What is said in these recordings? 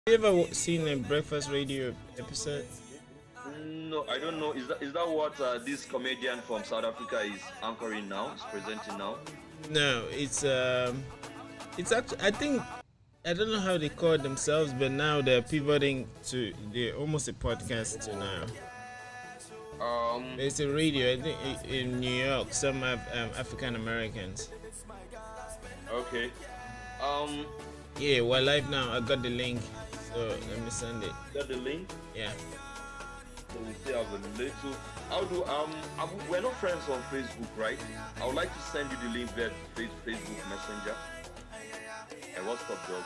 You ever seen a breakfast radio episode? No, I don't know. Is that what this comedian from South Africa is anchoring now? Is presenting now? No, it's actually I think I don't know how they call themselves, but now they're pivoting to they're almost a podcast to now. Um. It's a radio. I think in New York, some have African Americans. Okay. Um. Yeah, we're live now. I got the link, so let me send it. Got the link. Yeah. So we still have a little. How do we're not friends on Facebook, right? I would like to send you the link via Facebook Messenger. And what's up, dog?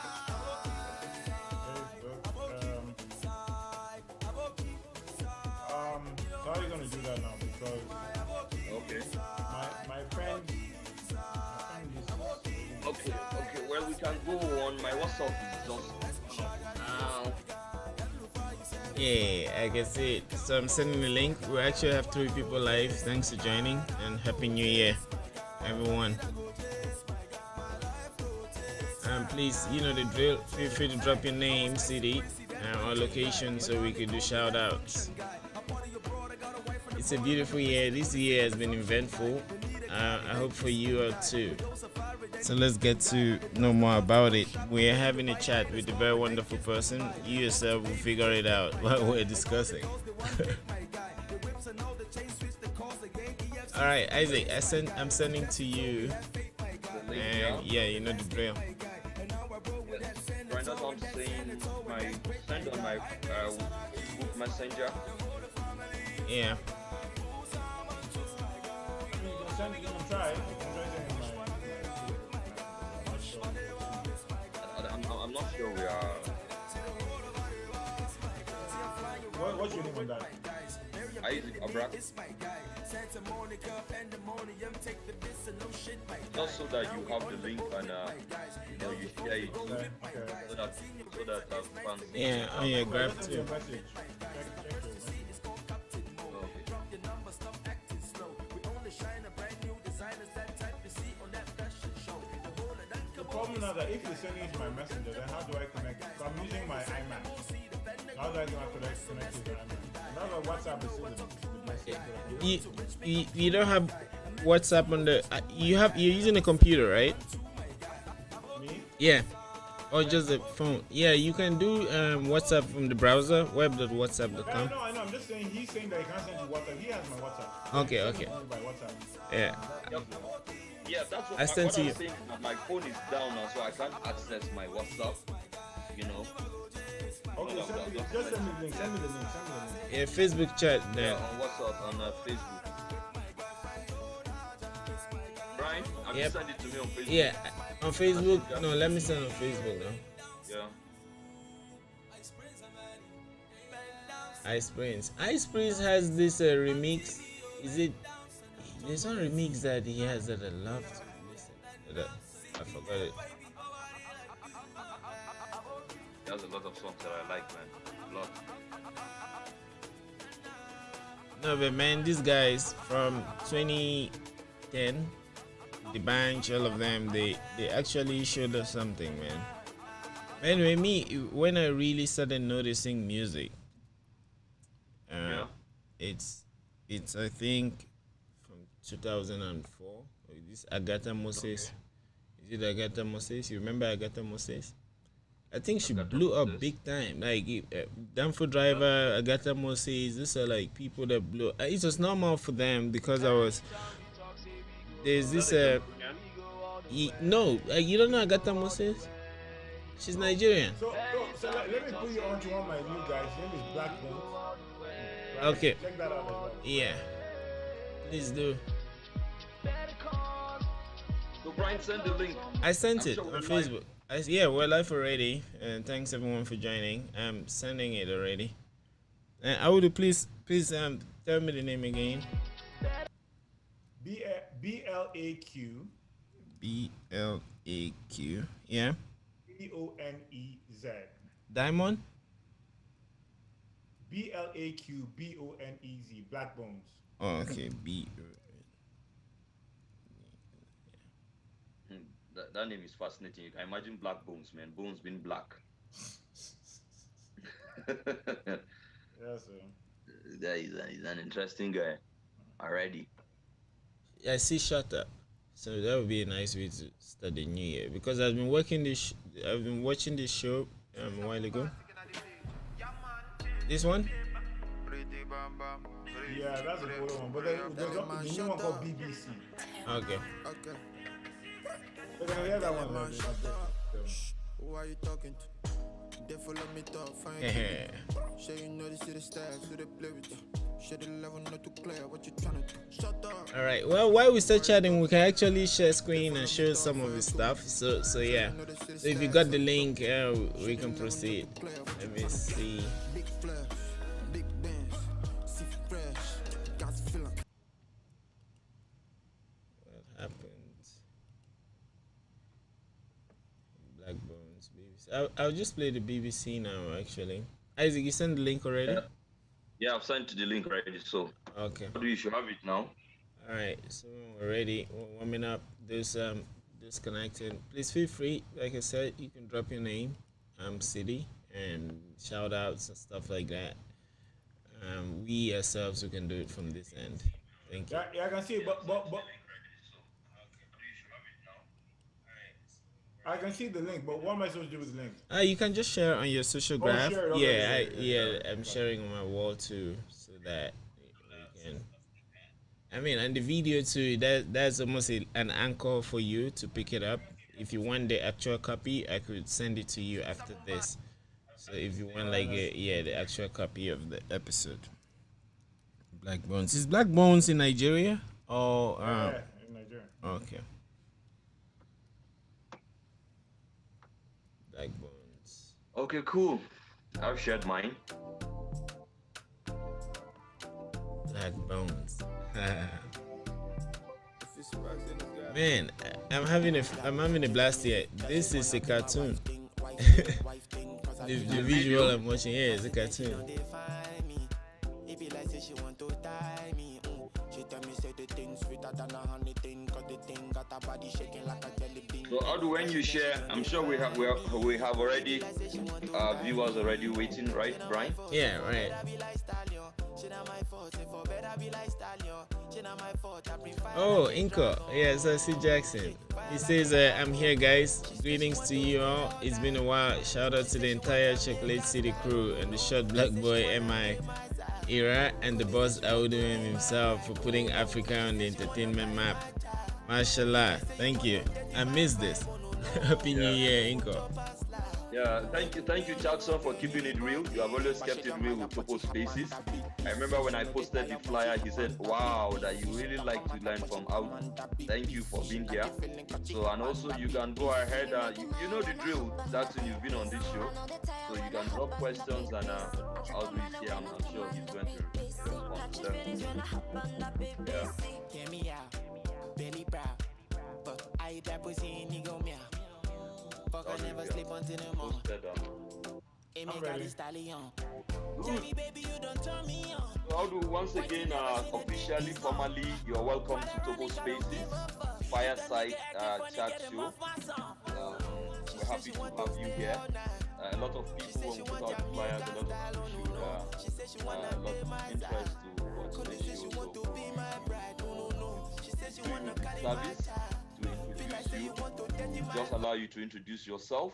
So how are you gonna do that now? Because Okay. my friend is Okay. Okay. Well, we can go on. My WhatsApp is just. Yeah, I can see it. So I'm sending the link. We actually have 3 people live. Thanks for joining and Happy New Year, everyone. Please, you know the drill. Feel free to drop your name, city, or location so we could do shout outs. It's a beautiful year. This year has been eventful. I hope for you all too. So let's get to know more about it. We're having a chat with a very wonderful person. You yourself will figure it out what we're discussing. All right, Isaac, I'm sending to you. The link, And yeah, you know the drill. Right now, I'm saying send on my Facebook Messenger. Yeah. you can try. You can try sending I'm not sure we are. what's your name on that? Isaac Abrak. Just so that you have the link and you share it too, Okay. so that fans. Yeah, oh yeah, grab Send me a two. message. Check your message. Okay. The problem now that if you're sending it to my messenger, then how do I connect? So I'm using my iMac. How do I connect to the iMac? That's what WhatsApp is the message. You don't have WhatsApp on the you're using a computer, right? Me? Yeah. Or just a phone. Yeah, you can do WhatsApp from the browser, web.whatsapp.com. No, I know. I'm just saying he's saying that he can't send you WhatsApp. He has my WhatsApp. Okay, okay. Send it by WhatsApp. Yeah. Yeah, that's what, I sent what to I'm you. saying. That my phone is down now, so I can't access my WhatsApp. You know. Okay, No, send me, no, just send me the link. Send me the link. Send me the link. Yeah, Facebook chat Yeah, there. on WhatsApp, on Facebook. Brian, have you Yep. sent it to me on Facebook? Yeah, on Facebook. No, let me send on Facebook now. Yeah. Ice Prince has this remix. Is it? There's one remix that he has that I love to listen to. That I forgot it. There's a lot of songs that I like, man. A lot. No, but man, these guys from 2010, the Bunch, all of them, they actually showed us something, man. Anyway, me when I really started noticing music, Yeah. it's I think from 2004. This Agatha Moses. Is it Agatha Moses? You remember Agatha Moses? I think she Agatha blew up Moses. big time. Like Danfo Driver, Agatha Moses. These are like people that blew. It was normal for them because there's this no, you don't know Agatha Moses? She's Nigerian. So let me put you on to one of my new guys. His name is Blackbone. Okay. Check that out as well. Yeah. Please do. So Brian, send the link. I sent I'm it sure on we're live. Facebook. Yeah, we're live already, and thanks everyone for joining. I'm sending it already. And I would please tell me the name again. BLAQ BLAQ. Yeah. BONEZ. Diamond. BLAQBONEZ. Black Bones. Oh, okay. B. That name is fascinating. You can imagine black bones, man. Bones being black. Yeah, so That is he's an interesting guy already. I see shut up. So that would be a nice way to start the new year because I've been watching this show a while ago. This one? yeah, that's a older one. But the new one called BBC. Okay. They're gonna hear that one. Who are you talking to? They follow me talk, fine. Sure you know this is the stacks, who they play with you. Share the level not too clear, what you trying to do? Shut up. All right. Well, while we start chatting, we can actually share screen and show some of his stuff. So yeah. So if you got the link, we can proceed. Let me see. Big flash, big dance, see fresh, got feeling. What happened? Black Bones BBC. I'll just play the BBC now. Actually, Isaac, you sent the link already. Yeah, I've sent the link already. So Okay. how do you should have it now? All right. So when we're ready, we're warming up. There's disconnected. Please feel free. Like I said, you can drop your name, city, and shout outs and stuff like that. We ourselves we can do it from this end. Thank you. Yeah, I can see it, but I can see the link. But what am I supposed to do with the link? You can just share on your social graph. share it, okay, Yeah, I'm sharing on my wall too, so that we can. I mean, and the video too. That's almost an anchor for you to pick it up. If you want the actual copy, I could send it to you after this. So if you want the actual copy of the episode. Black Bones. Is Black Bones in Nigeria or Yeah, in Nigeria. okay. Black Bones. Okay, cool. I've shared mine. Black Bones. Man, I'm having a blast here. This is a cartoon. the visual I'm watching here is a cartoon. So how do when you share? I'm sure we have already viewers already waiting, right, Brian? Yeah, right. Oh, Inko. Yes, I see Jackson. He says, I'm here, guys. Greetings to you all. It's been a while. Shout out to the entire Chocolate City crew and the short black boy MI era and the boss Audu himself for putting Africa on the entertainment map. Mashallah. Thank you. I missed this. Happy New Year, Inko. Yeah, thank you, Jackson, for keeping it real. You have always kept it real with Topo Spaces. I remember when I posted the flyer, he said, "Wow, that you really like to learn from out." Thank you for being here. So, and also you can go ahead. You know the drill. Jackson, you've been on this show, so you can drop questions and I'll do it here. I'm sure he's going to respond to them. Yeah. I never sleep until the morning. I'm ready. How do once again officially, formally, you're welcome to Togo Spaces Fireside Chat Show. We're happy to have you here. A lot of people when we put out the flyers, a lot of people should a lot of interest to watch the show. Service to introduce you, just allow you to introduce yourself,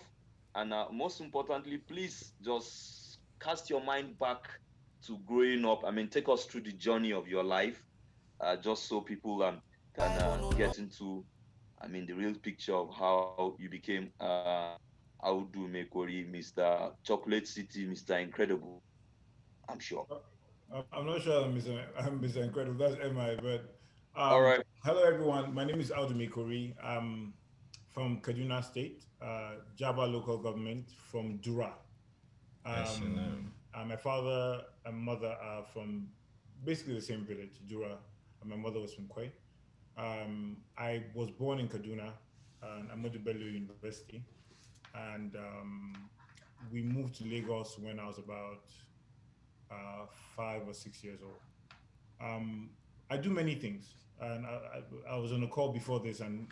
and most importantly, please just cast your mind back to growing up. I mean, take us through the journey of your life, just so people can get into, I mean, the real picture of how you became Audu Maikori, Mr. Chocolate City, Mr. Incredible. I'm sure. I'm not sure I'm Mr. Incredible. That's MI. But All right. hello, everyone. My name is Audu Maikori. I'm from Kaduna State, Jaba local government from Dura. My father and mother are from basically the same village, Dura, and my mother was from Kwai. I was born in Kaduna, and Ahmadu Bello University, and we moved to Lagos when I was about 5 or 6 years old. I do many things, and I was on a call before this, and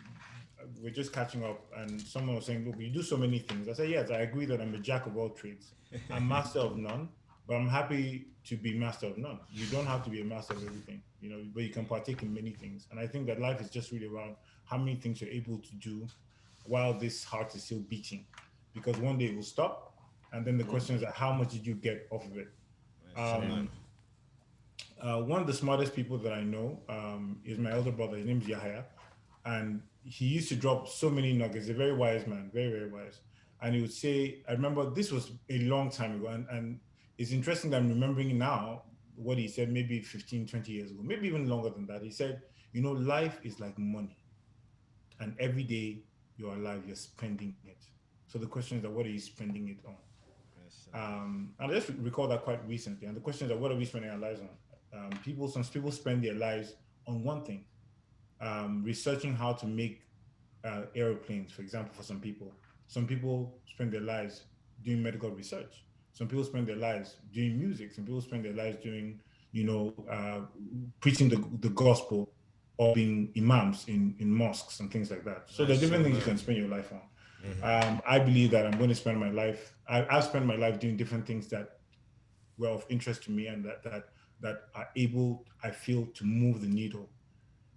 we're just catching up, and someone was saying, "Look, you do so many things." I said, "Yes, I agree that I'm a jack of all trades. I'm master of none, but I'm happy to be master of none. You don't have to be a master of everything, but you can partake in many things. And I think that life is just really around how many things you're able to do while this heart is still beating, because one day it will stop, and then the question is, how much did you get off of it?" Mashallah. Um, one of the smartest people that I know is my elder brother. His name is Yahya, and he used to drop so many nuggets. A very wise man, very very wise. And he would say, I remember this was a long time ago, and it's interesting that I'm remembering now what he said maybe 15, 20 years ago, maybe even longer than that. He said, life is like money, and every day you're alive, you're spending it. So the question is that what are you spending it on? And I just recall that quite recently. And the question is that what are we spending our lives on? Some people spend their lives on one thing, researching how to make airplanes, for example, for some people. Some people spend their lives doing medical research. Some people spend their lives doing music. Some people spend their lives doing, preaching the gospel or being imams in mosques and things like that. So there are different things you can spend your life on. I believe that I'm going to spend my life. I've spent my life doing different things that were of interest to me and that are able, I feel, to move the needle.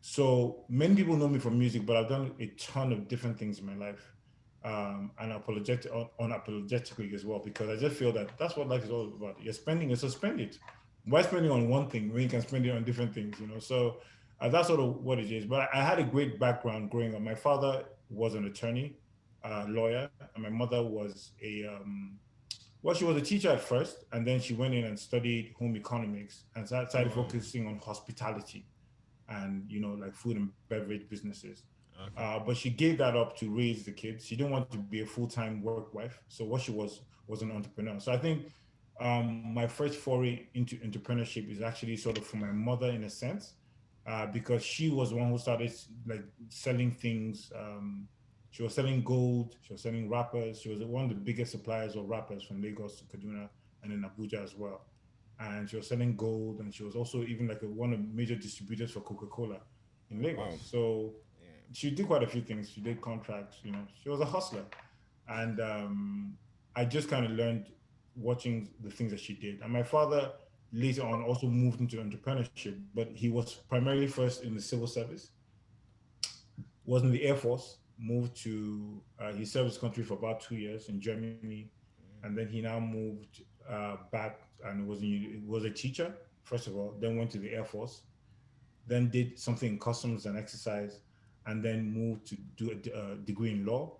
So many people know me from music, but I've done a ton of different things in my life, and unapologetically as well, because I just feel that that's what life is all about. You're spending it, so spend it. Why spending on one thing when you can spend it on different things? So that's sort of what it is. But I had a great background growing up. My father was an attorney, lawyer, and my mother was she was a teacher at first, and then she went in and studied home economics and started focusing on hospitality and like food and beverage businesses. Okay. But she gave that up to raise the kids. She didn't want to be a full-time work wife. So what she was an entrepreneur. So I think my first foray into entrepreneurship is actually sort of from my mother in a sense, because she was the one who started like selling things. She was selling gold. She was selling wrappers. She was one of the biggest suppliers of wrappers from Lagos to Kaduna and in Abuja as well. And she was selling gold, and she was also even like one of the major distributors for Coca-Cola in Lagos. Wow. So Yeah. she did quite a few things. She did contracts. She was a hustler, and I just kind of learned watching the things that she did. And my father later on also moved into entrepreneurship, but he was primarily first in the civil service, was in the Air Force, moved to, he served his country for about 2 years in Germany, and then he now moved back and was a teacher, first of all, then went to the Air Force, then did something in customs and exercise, and then moved to do a degree in law.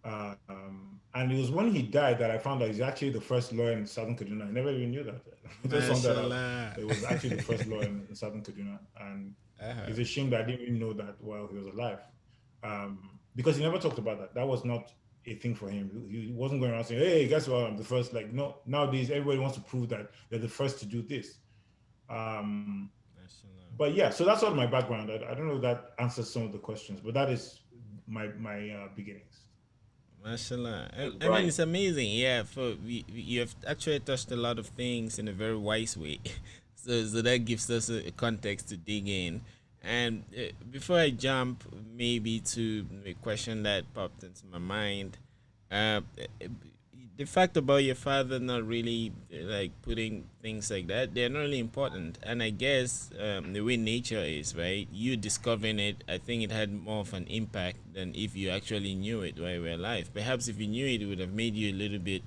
And it was when he died that I found out he's actually the first lawyer in Southern Kaduna. I never even knew that. I just found that out. Mashallah. It was actually the first lawyer in Southern Kaduna. And it's a shame that I didn't even know that while he was alive. Because he never talked about that. That was not a thing for him. He wasn't going around saying, "Hey, guess what? I'm the first." Like, no, nowadays everybody wants to prove that they're the first to do this. But yeah, so that's sort of my background. I don't know if that answers some of the questions, but that is my beginnings. Mashallah. I mean, Right. it's amazing. Yeah, you have actually touched a lot of things in a very wise way. So that gives us a context to dig in. And before I jump maybe to a question that popped into my mind, uh, the fact about your father not really like putting things like that, they're not really important. And I guess the way nature is, right, you discovering it, I think it had more of an impact than if you actually knew it while you were alive. Perhaps if you knew it, it would have made you a little bit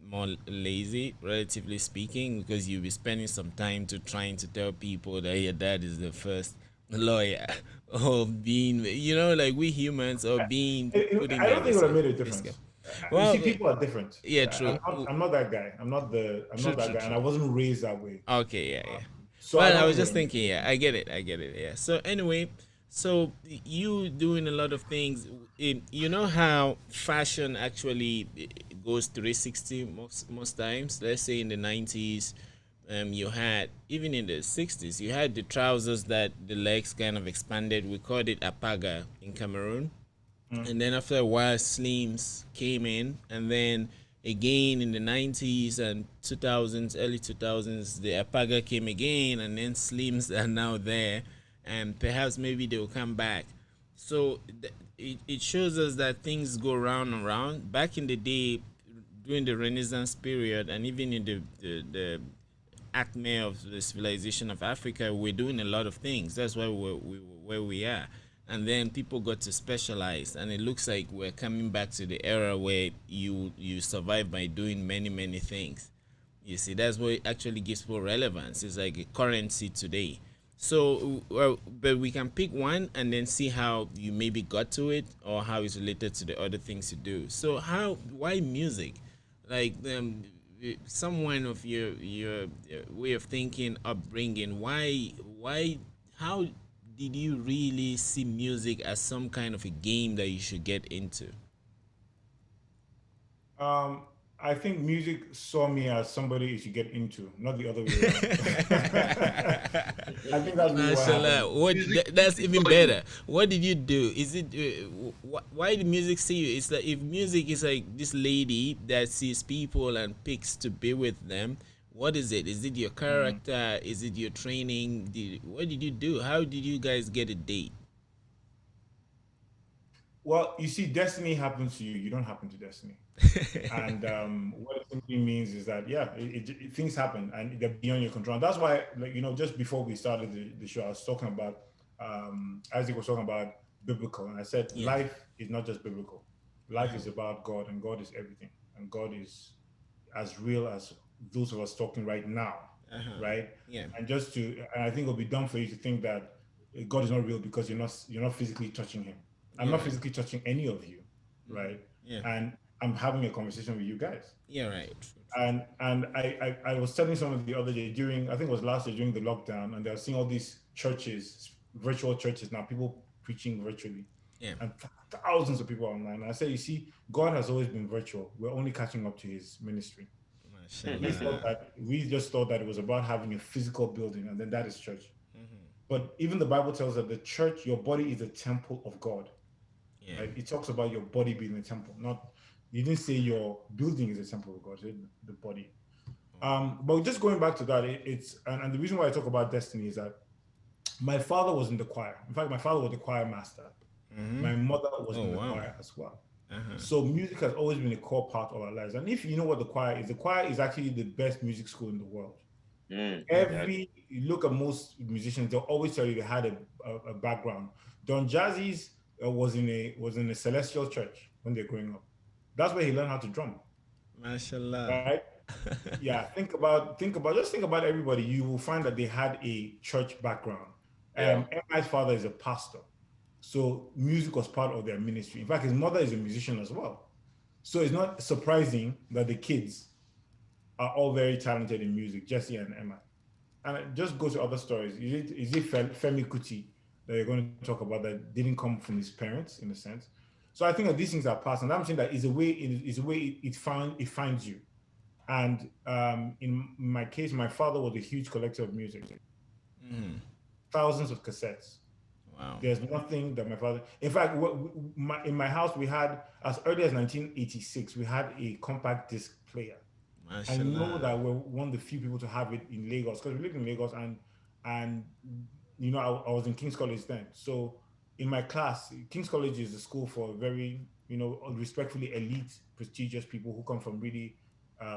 more lazy, relatively speaking, because you'll be spending some time to trying to tell people that your dad is the first lawyer or being, like we humans, or being putting I don't that think it would have yourself. made a difference. You Well, see, people are different. yeah, true. I'm not that guy. I'm True, not that true, guy, and I true. wasn't raised that way. Okay, yeah, yeah. So I Well, I don't was think it would just have made a thinking, yeah, difference. I get it, yeah. So anyway, so you doing a lot of things. You know how fashion actually goes 360 most times. Let's say in the 90s, you had, even in the 60s, you had the trousers that the legs kind of expanded. We called it apaga in Cameroon. And then after a while, slims came in, and then again in the 90s and 2000s, early 2000s, the apaga came again, and then slims are now there, and perhaps maybe they will come back. So it shows us that things go round and round. Back in the day, during the Renaissance period, and even in the acme of the civilization of Africa, we're doing a lot of things. That's why we where we are. And then people got to specialize, and it looks like we're coming back to the era where you survive by doing many things. You see, that's what actually gives people relevance. It's like a currency today. So, well, but we can pick one and then see how you maybe got to it or how it's related to the other things you do. So, why music? Like, someone of your way of thinking, upbringing. How did you really see music as some kind of a game that you should get into? Um, I think music saw me as somebody you should get into, not the other way around. I think that's really what happened. Mashallah. Music, That's music even saw you. better. What did you do? Is it why the music see you? It's like if music is like this lady that sees people and picks to be with them. What is it? Is it your character? Is it your training? What did you do? How did you guys get a date? Well, you see, destiny happens to you. You don't happen to destiny. And what it simply means is that yeah, things happen and they're beyond your control. And that's why, like just before we started the show, I was talking about Isaac was talking about biblical, and I said Yeah. life is not just biblical. Life is about God, and God is everything, and God is as real as those of us talking right now, right? Yeah. And I think it'll be dumb for you to think that God is not real because you're not physically touching Him. I'm Yeah. not Right. physically touching any of you, right? Yeah. And I'm having a conversation with you guys. Yeah. Right. True. True. And I was telling someone the other day during, I think it was last year during the lockdown, and they were seeing all these churches, virtual churches now, people preaching virtually, Yeah. and thousands of people online. And I said, you see, God has always been virtual. We're only catching up to His ministry. Mashallah. We just thought that it was about having a physical building, and then that is church. But even the Bible tells that the church, your body is a temple of God. Yeah. Right? It talks about your body being a temple, not you didn't say your building is a temple of God, it said the body. But just going back to that, and the reason why I talk about destiny is that my father was in the choir. In fact, my father was the choir master. My mother was Oh in the wow. choir as well. So music has always been a core part of our lives. And if you know what the choir is actually the best music school in the world. Yeah. You look at most musicians, they'll always tell you they had a background. Don Jazzy's was in a celestial church when they're growing up. That's where he learned how to drum, Mashallah. right? Yeah, think about everybody. You will find that they had a church background. Yeah. MI's father is a pastor, so music was part of their ministry. In fact, his mother is a musician as well. So it's not surprising that the kids are all very talented in music, Jesse and Emma. And just go to other stories. Is it Femi Kuti that you're going to talk about that didn't come from his parents in a sense? So I think that these things are passed, and I'm saying that it finds you. And in my case, my father was a huge collector of music, thousands of cassettes. Wow. There's nothing that my father. In fact, in my house we had as early as 1986 we had a compact disc player. I know Mashallah. that we're one of the few people to have it in Lagos because we lived in Lagos, and I was in King's College then. So in my class, King's College is a school for very respectfully elite, prestigious people who come from really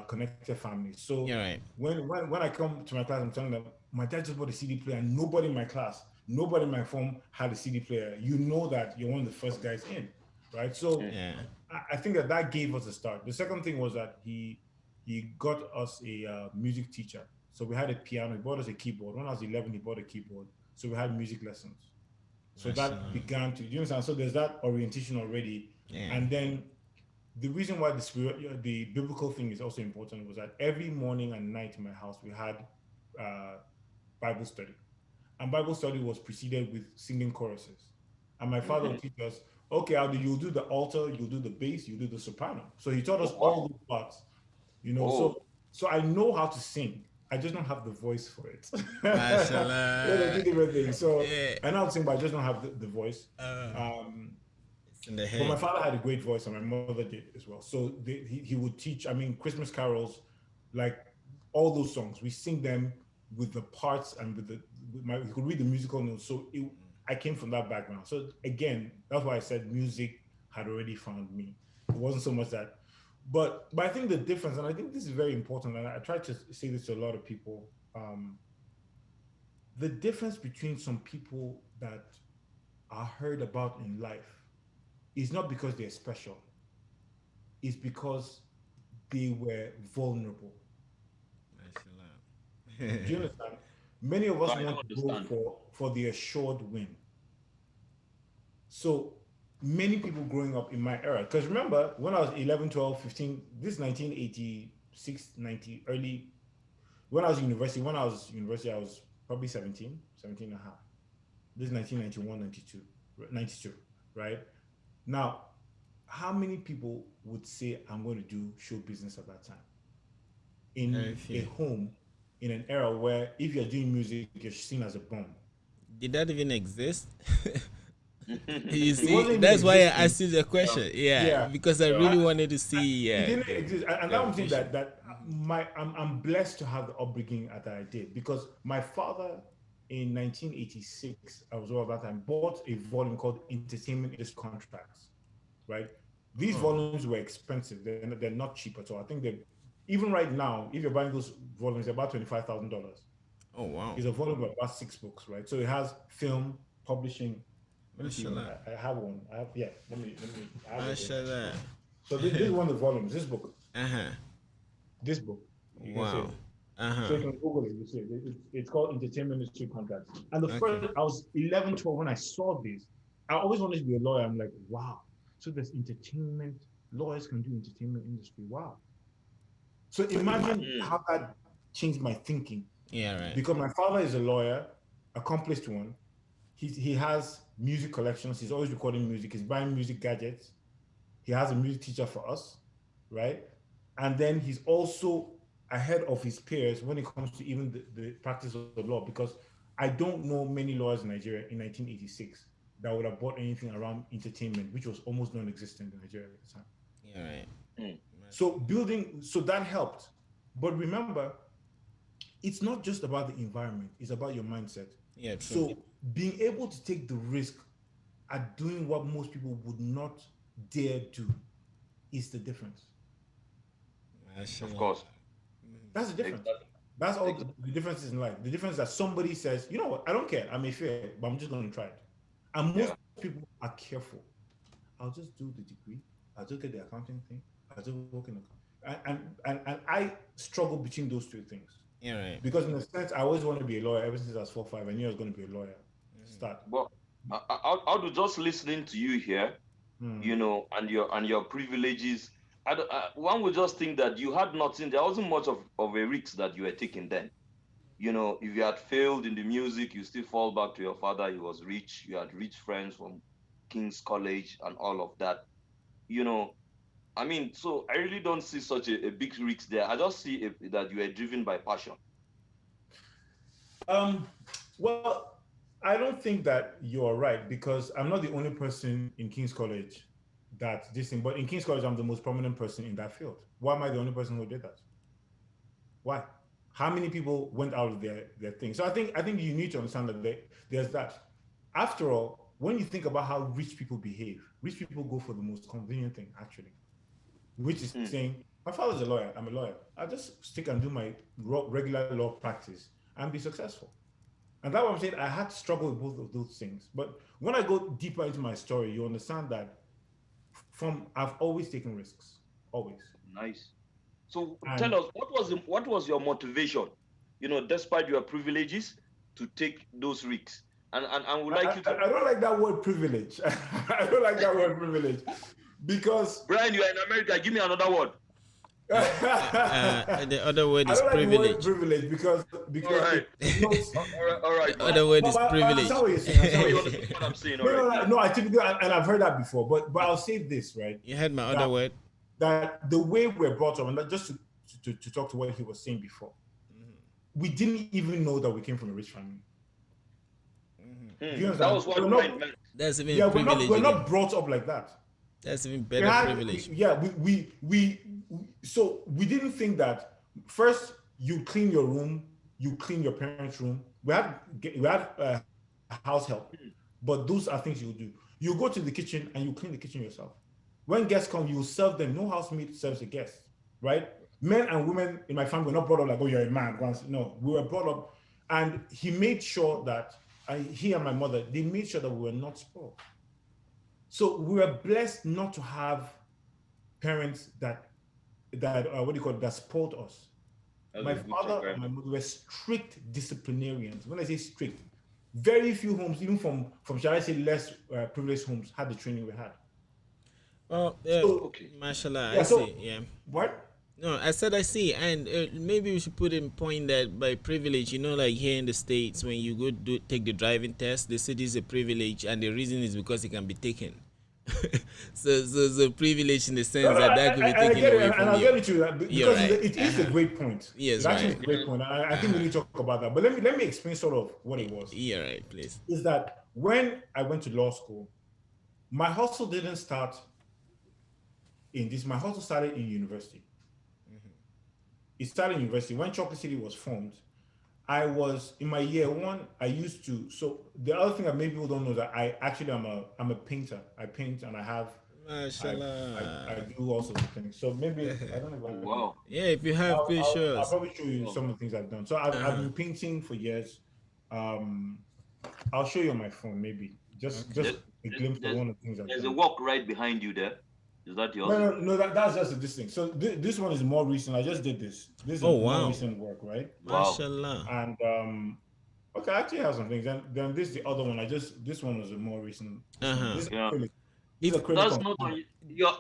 connected families. So Yeah. Right. when I come to my class, I'm telling them my dad just bought a CD player, and nobody in my class, nobody in my form had a CD player. You know that you're one of the first guys in, right? So Yeah. I think that gave us a start. The second thing was that he got us a music teacher. So we had a piano. He bought us a keyboard. When I was 11, he bought a keyboard. So we had music lessons. So that Mashallah. began to, you understand? So there's that orientation already. Yeah. And then the reason why the biblical thing is also important was that every morning and night in my house we had uh, Bible study, and Bible study was preceded with singing choruses. And my father would teach us, okay, Aldo, you'll do the alto, you'll do the bass, you'll do the soprano. So he taught us Oh, all wow. those parts, you know. Oh, So I know how to sing. I just don't have the voice for it. They're two Mashallah. different things. So Yeah. I know how to sing, but I just don't have the voice. Um, It's in the but my head. father had a great voice, and my mother did as well. So he would teach. I mean, Christmas carols, like all those songs, we sing them with the parts and with he could read the musical notes. So I came from that background. So again, that's why I said music had already found me. It wasn't so much that, but I think the difference, and I think this is very important, and I try to say this to a lot of people. The difference between some people that are heard about in life is not because they're special, it's because they were vulnerable. Do you understand? Many of No, us I want don't to go understand. for the assured win. So many people growing up in my era, because remember when I was 11, 12, 15, this 1986, 90, early, when I was university, I was probably 17, 17 and a half. This is 1991, 92, 92, right? Now, how many people would say I'm going to do show business at that time? Very In a few. home, in an era where if you're doing music, you're seen as a bum. Did that even exist? You It see, wasn't even that's why I existing. asked you the Yeah, question. Yeah, Yeah. because I yeah. really wanted to I- see it didn't the exist, and the I'm saying vision. that I'm blessed to have the upbringing that I did because my father in 1986, I was over that time, bought a volume called Entertainment Industry Contracts, right? These Oh, volumes were expensive. They're not cheap at all. I think they even right now, if you're buying those volumes, they're about $25,000. oh wow, It's a volume of about 6 books, right? So it has film, publishing. Let me see one. mashallah, I have one. I have yeah. Let me. I have it here. mashallah. So this is one of the volumes. This book. Uh huh. This book. You can see Wow. it. Uh So huh. you can Google it. You see it. It's called Entertainment Industry Contracts. And the Okay. first, I was 11, 12 when I saw this. I always wanted to be a lawyer. I'm like, wow. So there's entertainment. Lawyers can do entertainment industry. Wow. So imagine Mm. how that changed my thinking. Yeah. Right. Because my father is a lawyer, accomplished one. He has music collections. He's always recording music. He's buying music gadgets. He has a music teacher for us, right? And then he's also ahead of his peers when it comes to even the practice of the law, because I don't know many lawyers in Nigeria in 1986 that would have bought anything around entertainment, which was almost non-existent in Nigeria at the time. Yeah. Right. Mm. So that helped. But remember, it's not just about the environment, it's about your mindset. Yeah. True. So being able to take the risk at doing what most people would not dare do is the difference. Of Mashallah. course. That's the difference. Exactly. That's all Exactly. the differences in life. The difference is that somebody says, you know what, I don't care, I may fail, but I'm just going to try it. And most Yeah. people are careful. I'll just do the degree, I'll just get the accounting thing, I'll just work in and I struggle between those two things. Yeah. Right. Because in a sense, I always want to be a lawyer ever since I was 4, 5. I knew I was going to be a lawyer. Start. But I do just listening to you here, Hmm. you know, and your privileges. One would just think that you had nothing. There wasn't much of a risk that you were taking then. You know, if you had failed in the music, you still fall back to your father. He was rich. You had rich friends from King's College and all of that. You know, I mean, so I really don't see such a big risk there. I just see that you are driven by passion. Um, well, I don't think that you're right because I'm not the only person in King's College that this thing, but in King's College, I'm the most prominent person in that field. Why am I the only person who did that? Why? How many people went out of their thing? So I think you need to understand that there's that. After all, when you think about how rich people behave, rich people go for the most convenient thing, actually, which is Mm. saying, my father's a lawyer, I'm a lawyer. I'll just stick and do my regular law practice and be successful. And that's what I'm saying. I had to struggle with both of those things. But when I go deeper into my story, you understand that I've always taken risks, always. Nice. So tell And us, what was your motivation? You know, despite your privileges, to take those risks, and would like you to. I don't like that word privilege. I don't like that word privilege because Brian, you are in America. Give me another word. The other word I is don't like the word privilege. privilege because All right. it denotes. All right. The other word is But I privilege. understand what you're saying. I understand So what you you're saying. understand what I'm saying, No, all no, right? no, no. I typically, and I've heard that before. But I'll say this, right? You heard my other That- word. That the way we're brought up, and that just to talk to what he was saying before, we didn't even know that we came from a rich family. Do you That understand? was what We're Brian not, meant. That's even yeah, privilege we're again. not brought up like that. That's even We better had, privilege. so we didn't think that first you clean your room, you clean your parents' room. We had house help. but those are things you do. You go to the kitchen and you clean the kitchen yourself. When guests come, you serve them. No housemaid serves a guest, right? Men and women in my family were not brought up like, oh, you're a man. No, we were brought up, and he made sure that he and my mother, they made sure that we were not spoiled. So we were blessed not to have parents that spoiled us. My father and my mother were strict disciplinarians. When I say strict, very few homes, even from shall I say less privileged homes, had the training we had. Well, mashallah, yeah, I so, see. Yeah. What? No, I said I see, and maybe we should put in point that by privilege, like here in the States, when you go take the driving test, they say this is a privilege, and the reason is because it can be taken. so privilege in the sense that could be taken away from you. And I'll get into that because right. it is a great point. Yes, it's actually a great point. I think we need to talk about that. But let me explain sort of what it was. Yeah, right, please. Is that when I went to law school, my hustle didn't start in this. My hustle started in university. It started in university. When Chocolate City was formed, I was in my year one. I used to. So the other thing that maybe people don't know is that I'm a painter. I paint and I have. Mashallah. I do all sorts of things. So maybe I don't know. Wow. Yeah, if you have pictures, I'll probably show you some of the things I've done. So I've been painting for years. I'll show you on my phone maybe. Just a glimpse of one of the things I've done. There's a walk right behind you there. Is that yours? No, that's just this thing. So this one is more recent. I just did this. This is more recent work, right? Wow. Mashallah. And okay, I actually have some things. Then this is the other one. This one was a more recent. This is acrylic. That's not on your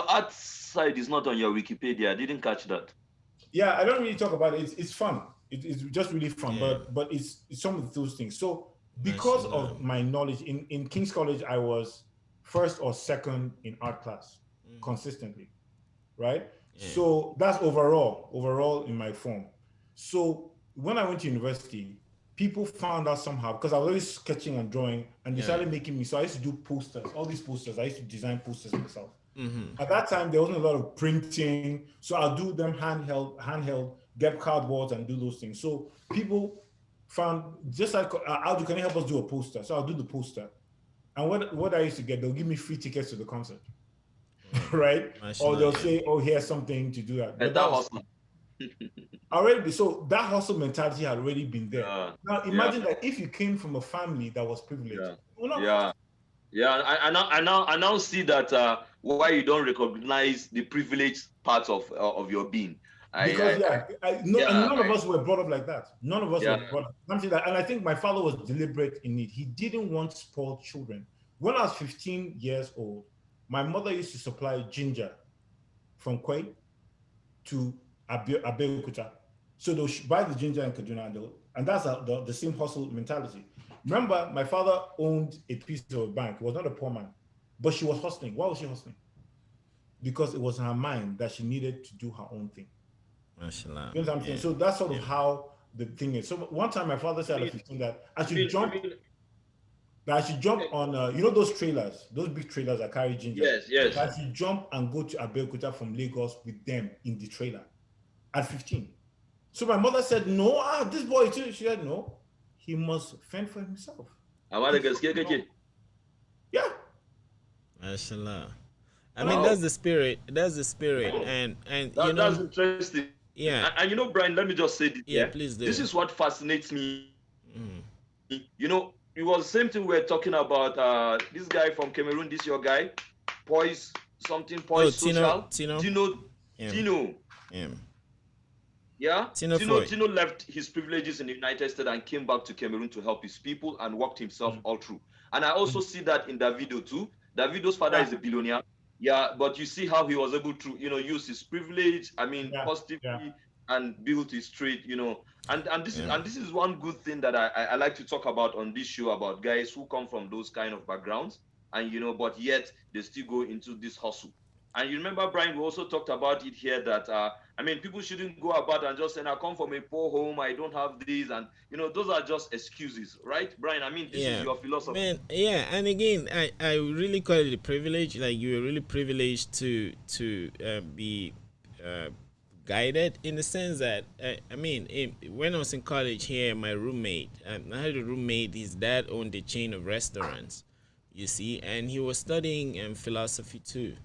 art side is not on your Wikipedia. I didn't catch that. Yeah, I don't really talk about it. It's fun. It's just really fun. Yeah. But it's some of those things. So because of my knowledge in King's College, I was first or second in art class consistently, right? Yeah. So that's overall in my form. So when I went to university, people found out somehow because I was always sketching and drawing, and they started making me. So I used to do posters, all these posters. I used to design posters myself. At that time, there wasn't a lot of printing, so I'll do them handheld, get cardboards and do those things. So people found, just like, Audu, can you help us do a poster? So I'll do the poster. And what I used to get, they'll give me free tickets to the concert, right? Or they'll say, oh, here's something to do that. But that was already, so that hustle mentality had already been there. Now imagine that if you came from a family that was privileged. I now see that why you don't recognize the privileged part of your being. None of us were brought up like that. None of us were brought up. Something that, and I think my father was deliberate in it. He didn't want spoiled children. When I was 15 years old, my mother used to supply ginger from Kwai to Abeokuta. So they'll buy the ginger in Kaduna, and that's the same hustle mentality. Remember, my father owned a piece of a bank. He was not a poor man, but she was hustling. Why was she hustling? Because it was in her mind that she needed to do her own thing. Mashallah. You know what I'm saying? So that's sort of how the thing is. So one time my father said at 15 that I should jump on, those trailers, those big trailers that carry ginger. Yes. I should jump and go to Abeokuta from Lagos with them in the trailer at 15. So my mother said, no, this boy too. She said, no, he must fend for himself. Yeah. Mashallah. I mean, that's the spirit. That's the spirit. And that's interesting. Yeah. And Brian, let me just say this. Yeah, please do. This is what fascinates me. It was the same thing we were talking about. This guy from Cameroon, this your guy, Poise Social. Tino. Yeah. Tino left his privileges in the United States and came back to Cameroon to help his people and worked himself all through. And I also see that in Davido too. Davido's father is a billionaire. Yeah, but you see how he was able to, use his privilege, positively and build his trade, And this is one good thing that I like to talk about on this show about guys who come from those kind of backgrounds and, but yet they still go into this hustle. And you remember, Brian, we also talked about it here that, people shouldn't go about and just say, I come from a poor home, I don't have this. And, those are just excuses, right? Brian, this is your philosophy. Man, yeah. And again, I really call it a privilege. Like, you were really privileged to be guided in the sense that when I was in college here, my roommate, I had a roommate. His dad owned a chain of restaurants, you see, and he was studying philosophy too,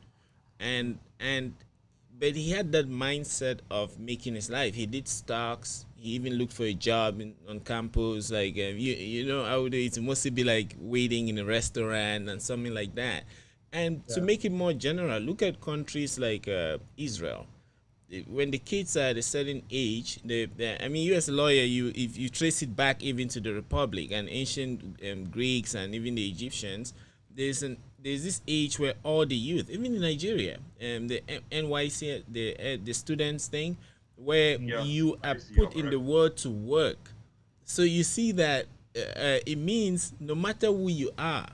and but he had that mindset of making his life. He did stocks. He even looked for a job on campus. Like you know, I would it mostly be like waiting in a restaurant and something like that. And to make it more general, look at countries like Israel. When the kids are at a certain age, you as a lawyer, if you trace it back even to the Republic and ancient Greeks and even the Egyptians, there's this age where all the youth, even in Nigeria, the NYC, the students thing, where you are put in the world to work. So you see that it means no matter who you are,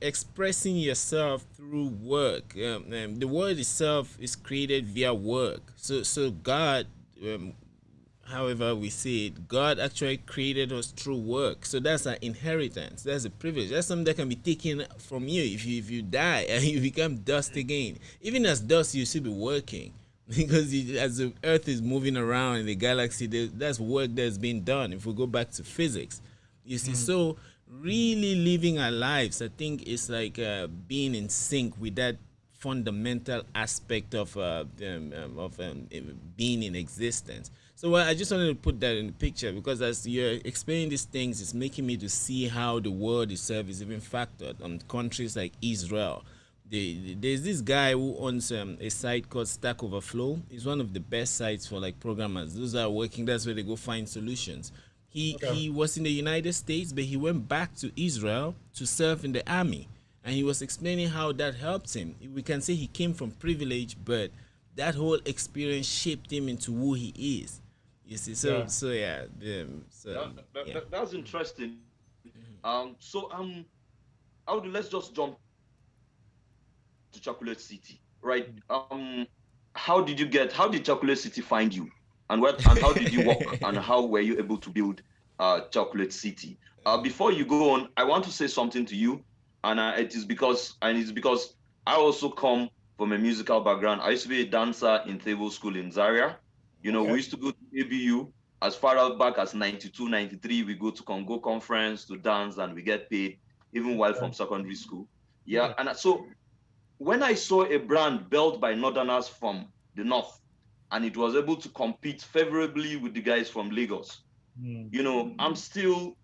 expressing yourself through work. The world itself is created via work. So God, however we say it, God actually created us through work. So that's an inheritance. That's a privilege. That's something that can be taken from you if you die and you become dust again. Even as dust, you should be working. Because as the Earth is moving around in the galaxy, that's work that's been done. If we go back to physics, you see, so really living our lives, I think, is like being in sync with that fundamental aspect of being in existence. So I just wanted to put that in the picture because as you're explaining these things, it's making me to see how the world itself is even factored on countries like Israel. There's this guy who owns a site called Stack Overflow. It's one of the best sites for like programmers. Those are working. That's where they go find solutions. He was in the United States, but he went back to Israel to serve in the army, and he was explaining how that helped him. We can say he came from privilege, but that whole experience shaped him into who he is. You see, that's interesting. Let's just jump to Chocolate City, right? How did Chocolate City find you? And how did you work and how were you able to build Chocolate City? Before you go on, I want to say something to you, and it's because I also come from a musical background. I used to be a dancer in Table School in Zaria. We used to go to ABU as far out back as 92, 93. We go to Congo conference to dance and we get paid even while from secondary school. And so when I saw a brand built by Northerners from the North, and it was able to compete favorably with the guys from Lagos. I'm still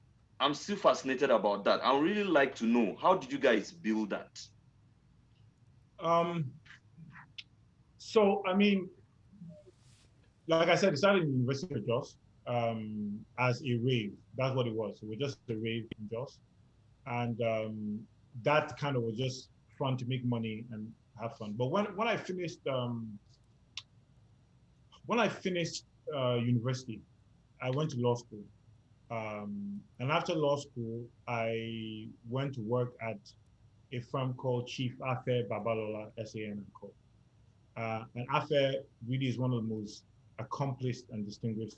fascinated about that. I really like to know, how did you guys build that? So like I said, it started in the University of Jos as a rave. That's what it was. It was just a rave in Jos, and that kind of was just fun to make money and have fun. But when I finished university, I went to law school. And after law school, I went to work at a firm called Chief Afe Babalola SAN & Co. And Afe really is one of the most accomplished and distinguished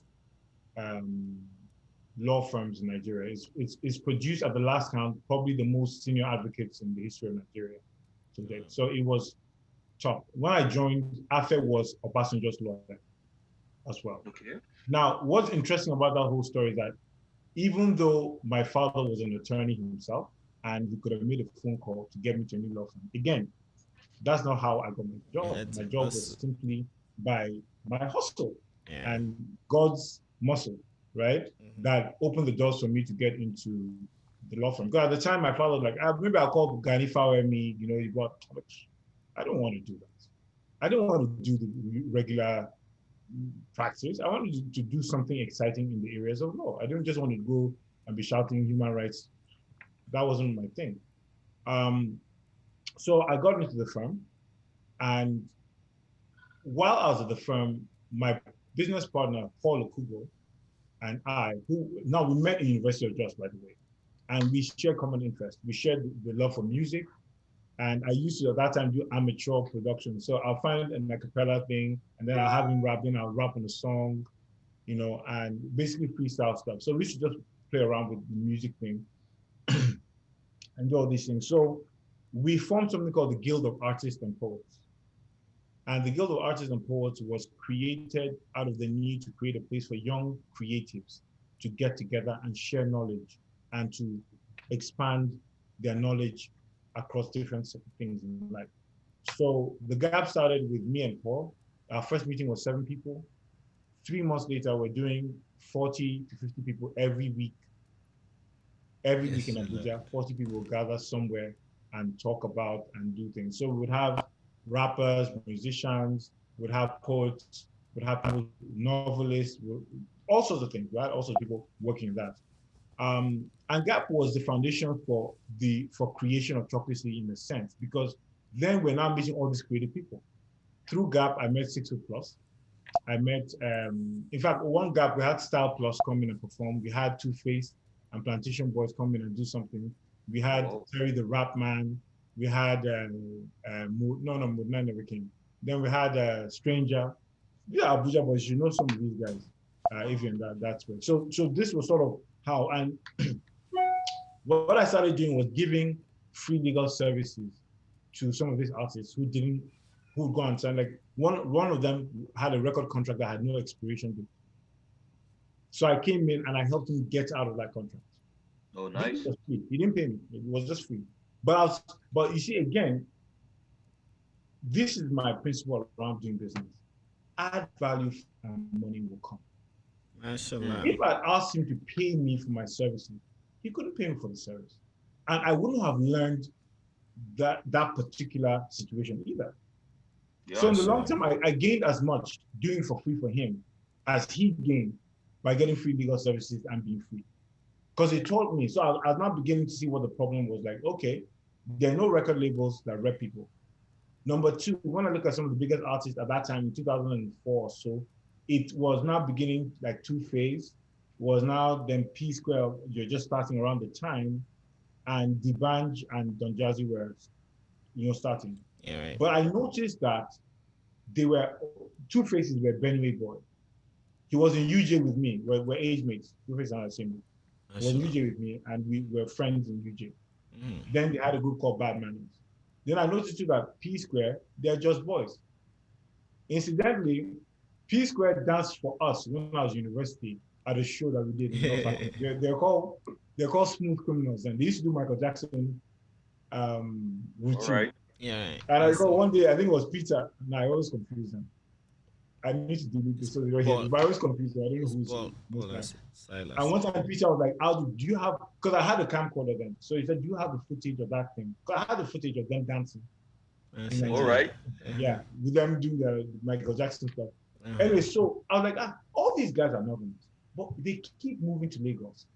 law firms in Nigeria. It's produced at the last count, probably the most senior advocates in the history of Nigeria to date. So it was top. When I joined, Afe was Obasanjo's lawyer as well. Okay. Now, what's interesting about that whole story is that even though my father was an attorney himself and he could have made a phone call to get me to a new law firm, again, that's not how I got my job. My job was simply by my hustle and God's muscle, right? That opened the doors for me to get into the law firm. Because at the time, my father was like, maybe I'll call Gani me, he bought much. I don't want to do that. I don't want to do the regular practice. I wanted to do something exciting in the areas of law. I didn't just want to go and be shouting human rights. That wasn't my thing. So I got into the firm, and while I was at the firm, my business partner, Paul Okubo, and I, we met in University of Jos, by the way, and we shared common interests. We shared the love for music, and I used to, at that time, do amateur production. So I'll find an a cappella thing, and then I'll have him rap, then I'll rap on a song, and basically freestyle stuff. So we should just play around with the music thing and do all these things. So we formed something called the Guild of Artists and Poets. And the Guild of Artists and Poets was created out of the need to create a place for young creatives to get together and share knowledge and to expand their knowledge across different things in life. So the Gap started with me and Paul. Our first meeting was 7 people. 3 months later, we're doing 40 to 50 people every week. Every week in Abuja, 40 people will gather somewhere and talk about and do things. So we would have rappers, musicians, would have poets, would have novelists, all sorts of things, right? Also people working in that. And Gap was the foundation for creation of Cholcolate in a sense, because then we're now meeting all these creative people. Through Gap, I met 6 Foot Plus. I met, in fact, one Gap, we had Style Plus come in and perform. We had Two Face and Plantation Boys come in and do something. We had Terry the Rap Man. We had, Moodna never came. Then we had Stranger. Yeah, Abuja Boys, you know some of these guys, if you're in that way. So this was sort of how, and what I started doing was giving free legal services to some of these artists who'd go and sign. Like one of them had a record contract that had no expiration date. So I came in and I helped him get out of that contract. Oh, nice. It was free. He didn't pay me. It was just free. But you see, again, this is my principle around doing business. Add value and money will come. Mashallah. If I asked him to pay me for my services, he couldn't pay me for the service. And I wouldn't have learned that particular situation either. Yeah, so in the long term, I gained as much doing for free for him as he gained by getting free legal services and being free. Because it taught me, so I was now beginning to see what the problem was. Like, okay, there are no record labels that rep people. Number 2, when I look at some of the biggest artists at that time in 2004 or so, it was now beginning, like Two Face was now, then P Square, you're just starting around the time, and D'banj and Don Jazzy were, starting. Yeah, right. But I noticed that Two Faces were Benway boy. He was in UJ with me. We're age mates. Two Faces are the same. He was in UJ with me, and we were friends in UJ. Then they had a group called Bad Manners. Then I noticed too that P Square, they're just boys. Incidentally, P Square danced for us when I was in university at a show that we did. They're called Smooth Criminals, and they used to do Michael Jackson routine. Right. Yeah. And I recall one day, I think it was Peter, and I always confuse him. I need to delete this so you don't hear me, but I always confuse him. I don't know who's and one time Peter was like, Audu, do you have, because I had a camcorder then. So he said, do you have the footage of that thing? Because I had the footage of them dancing. All right. Yeah, with them doing the Michael Jackson stuff. Anyway, so I was like, all these guys are novelists, but they keep moving to Lagos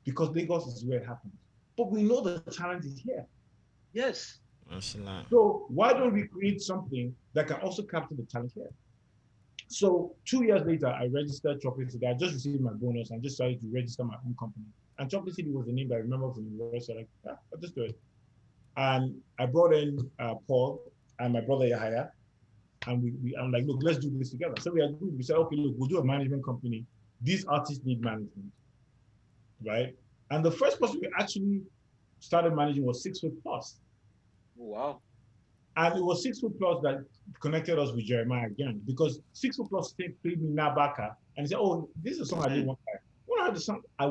because Lagos is where it happens. But we know the talent is here. Yes. So why don't we create something that can also capture the talent here? So 2 years later, I registered Chocolate City. I just received my bonus and just started to register my own company. And Chocolate City was the name that I remember from the university. Like, yeah, I'll just do it. And I brought in Paul and my brother Yahaya. And I'm like, look, let's do this together. So we agreed. We said, okay, look, we'll do a management company. These artists need management, right? And the first person we actually started managing was 6 Foot Plus. Oh, wow. And it was 6 Foot Plus that connected us with Jeremiah again, because 6 Foot Plus played me Nabaka, and he said, "Oh, this is a song I did one time." When I heard the song, I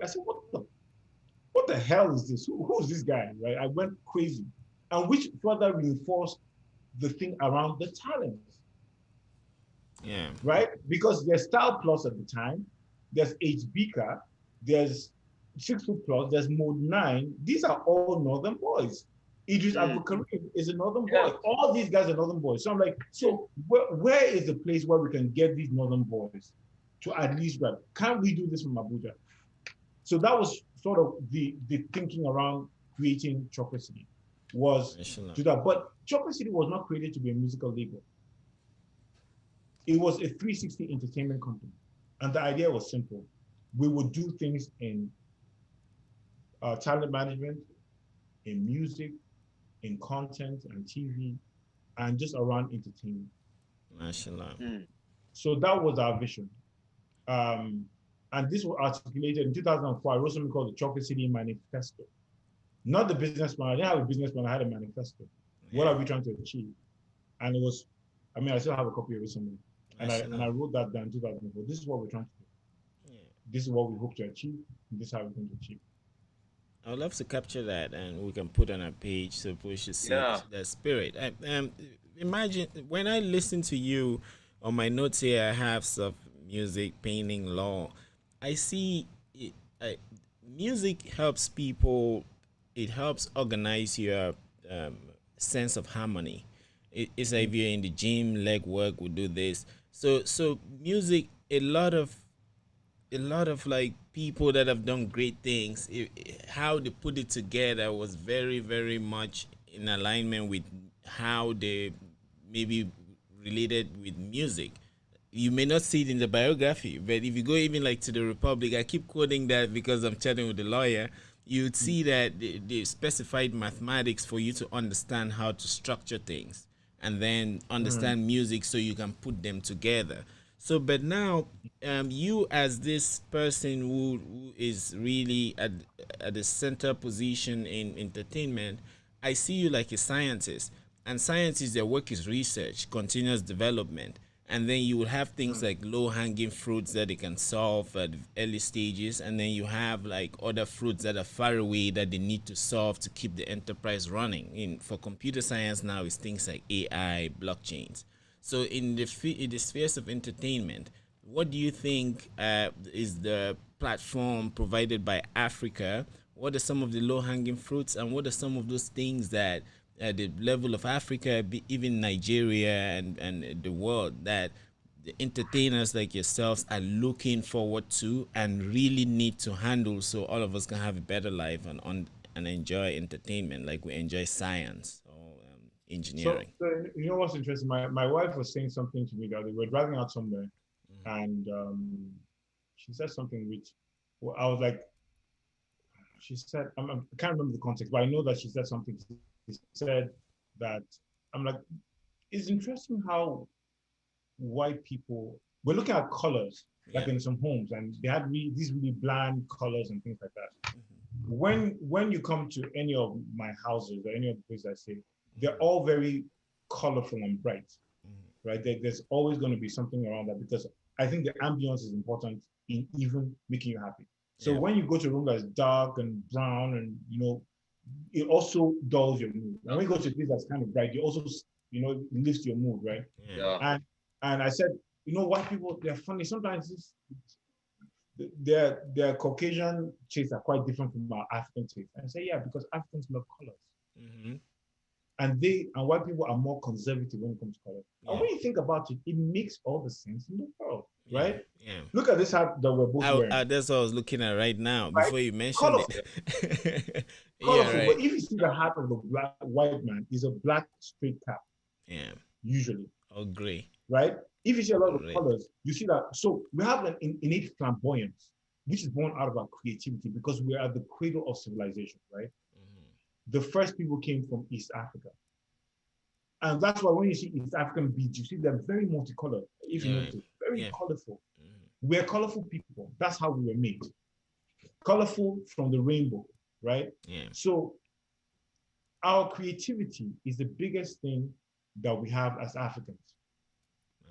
said, "What the hell is this? Who's this guy?" Right? I went crazy, and which further reinforced the thing around the talent. Yeah. Right? Because there's Style Plus at the time, there's HBK, there's 6 Foot Plus, there's Mode 9. These are all Northern boys. Idris Abdul Karim is a Northern boy. All these guys are Northern boys. So I'm like, so where is the place where we can get these Northern boys to at least rap? Can't we do this from Abuja? So that was sort of the thinking around creating Chocolate City was to that. But Chocolate City was not created to be a musical label. It was a 360 entertainment company. And the idea was simple. We would do things in talent management, in music, in content and TV, and just around entertainment. Mashallah. So that was our vision. And this was articulated in 2004. I wrote something called the Chocolate City Manifesto. Not the business plan. I didn't have a business plan. I had a manifesto. What are we trying to achieve? And it was I mean, I still have a copy of it somewhere. And I wrote that down in 2004. This is what we're trying to do. Yeah. This is what we hope to achieve. This is how we're going to achieve. I would love to capture that, and we can put on a page so people should see the spirit. Imagine when I listen to you on my notes here, I have stuff, music, painting, law. I see music helps people. It helps organize your sense of harmony. It's like if you're in the gym, leg work, we do this. So music, a lot of like people that have done great things, how they put it together was very, very much in alignment with how they maybe related with music. You may not see it in the biography, but if you go even like to the Republic, I keep quoting that because I'm chatting with the lawyer, you'd see that they specified mathematics for you to understand how to structure things and then understand music so you can put them together. So, but now, you as this person who is really at the center position in entertainment, I see you like a scientist. And scientists, their work is research, continuous development. And then you will have things like low-hanging fruits that they can solve at early stages. And then you have like other fruits that are far away that they need to solve to keep the enterprise running. For computer science now, it's things like AI, blockchains. So in the spheres of entertainment, what do you think is the platform provided by Africa? What are some of the low-hanging fruits, and what are some of those things that at the level of Africa, even Nigeria and the world, that the entertainers like yourselves are looking forward to and really need to handle so all of us can have a better life and enjoy entertainment like we enjoy science or engineering? So you know what's interesting? My wife was saying something to me the other day. We were driving out somewhere, and she said something which I was like, she said, I can't remember the context, but I know that she said something. She said that, I'm like, it's interesting how white people, we're looking at colors, like in some homes, and they had these really bland colors and things like that. When you come to any of my houses or any of the places I stay, they're all very colorful and bright, right? There's always going to be something around that, because I think the ambience is important in even making you happy. So when you go to a room that's dark and brown and, it also dulls your mood. And when you go to a place that's kind of bright, you also, it lifts your mood, right? Yeah. And I said, white people, they're funny. Sometimes their Caucasian tastes are quite different from our African tastes. And I say, yeah, because Africans love colors. And white people are more conservative when it comes to color. And when you think about it, it makes all the sense in the world, right? Yeah. Look at this hat that we're both wearing. That's what I was looking at right now, right? Before you mentioned it. Colorful, right. But if you see the hat of a white man, is a black straight cap. Yeah. Usually. Or gray. Right? If you see a lot of colors, you see that. So we have an innate flamboyance, which is born out of our creativity, because we are at the cradle of civilization, right? The first people came from East Africa. And that's why when you see East African beads, you see them very multicolored, if you notice, very colorful. We're colorful people. That's how we were made. Colorful from the rainbow, right? Yeah. So our creativity is the biggest thing that we have as Africans.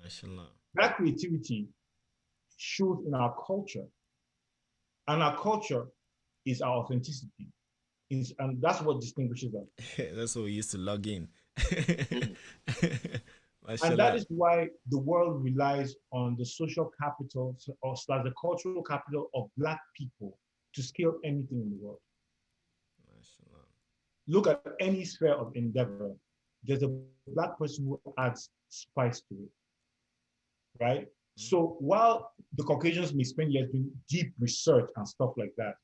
Mashallah. That creativity shows in our culture. And our culture is our authenticity. And that's what distinguishes us. That's what we used to log in. And that is why the world relies on the social capital or the cultural capital of Black people to scale anything in the world. Look at any sphere of endeavor. There's a Black person who adds spice to it, right? So while the Caucasians may spend years doing deep research and stuff like that,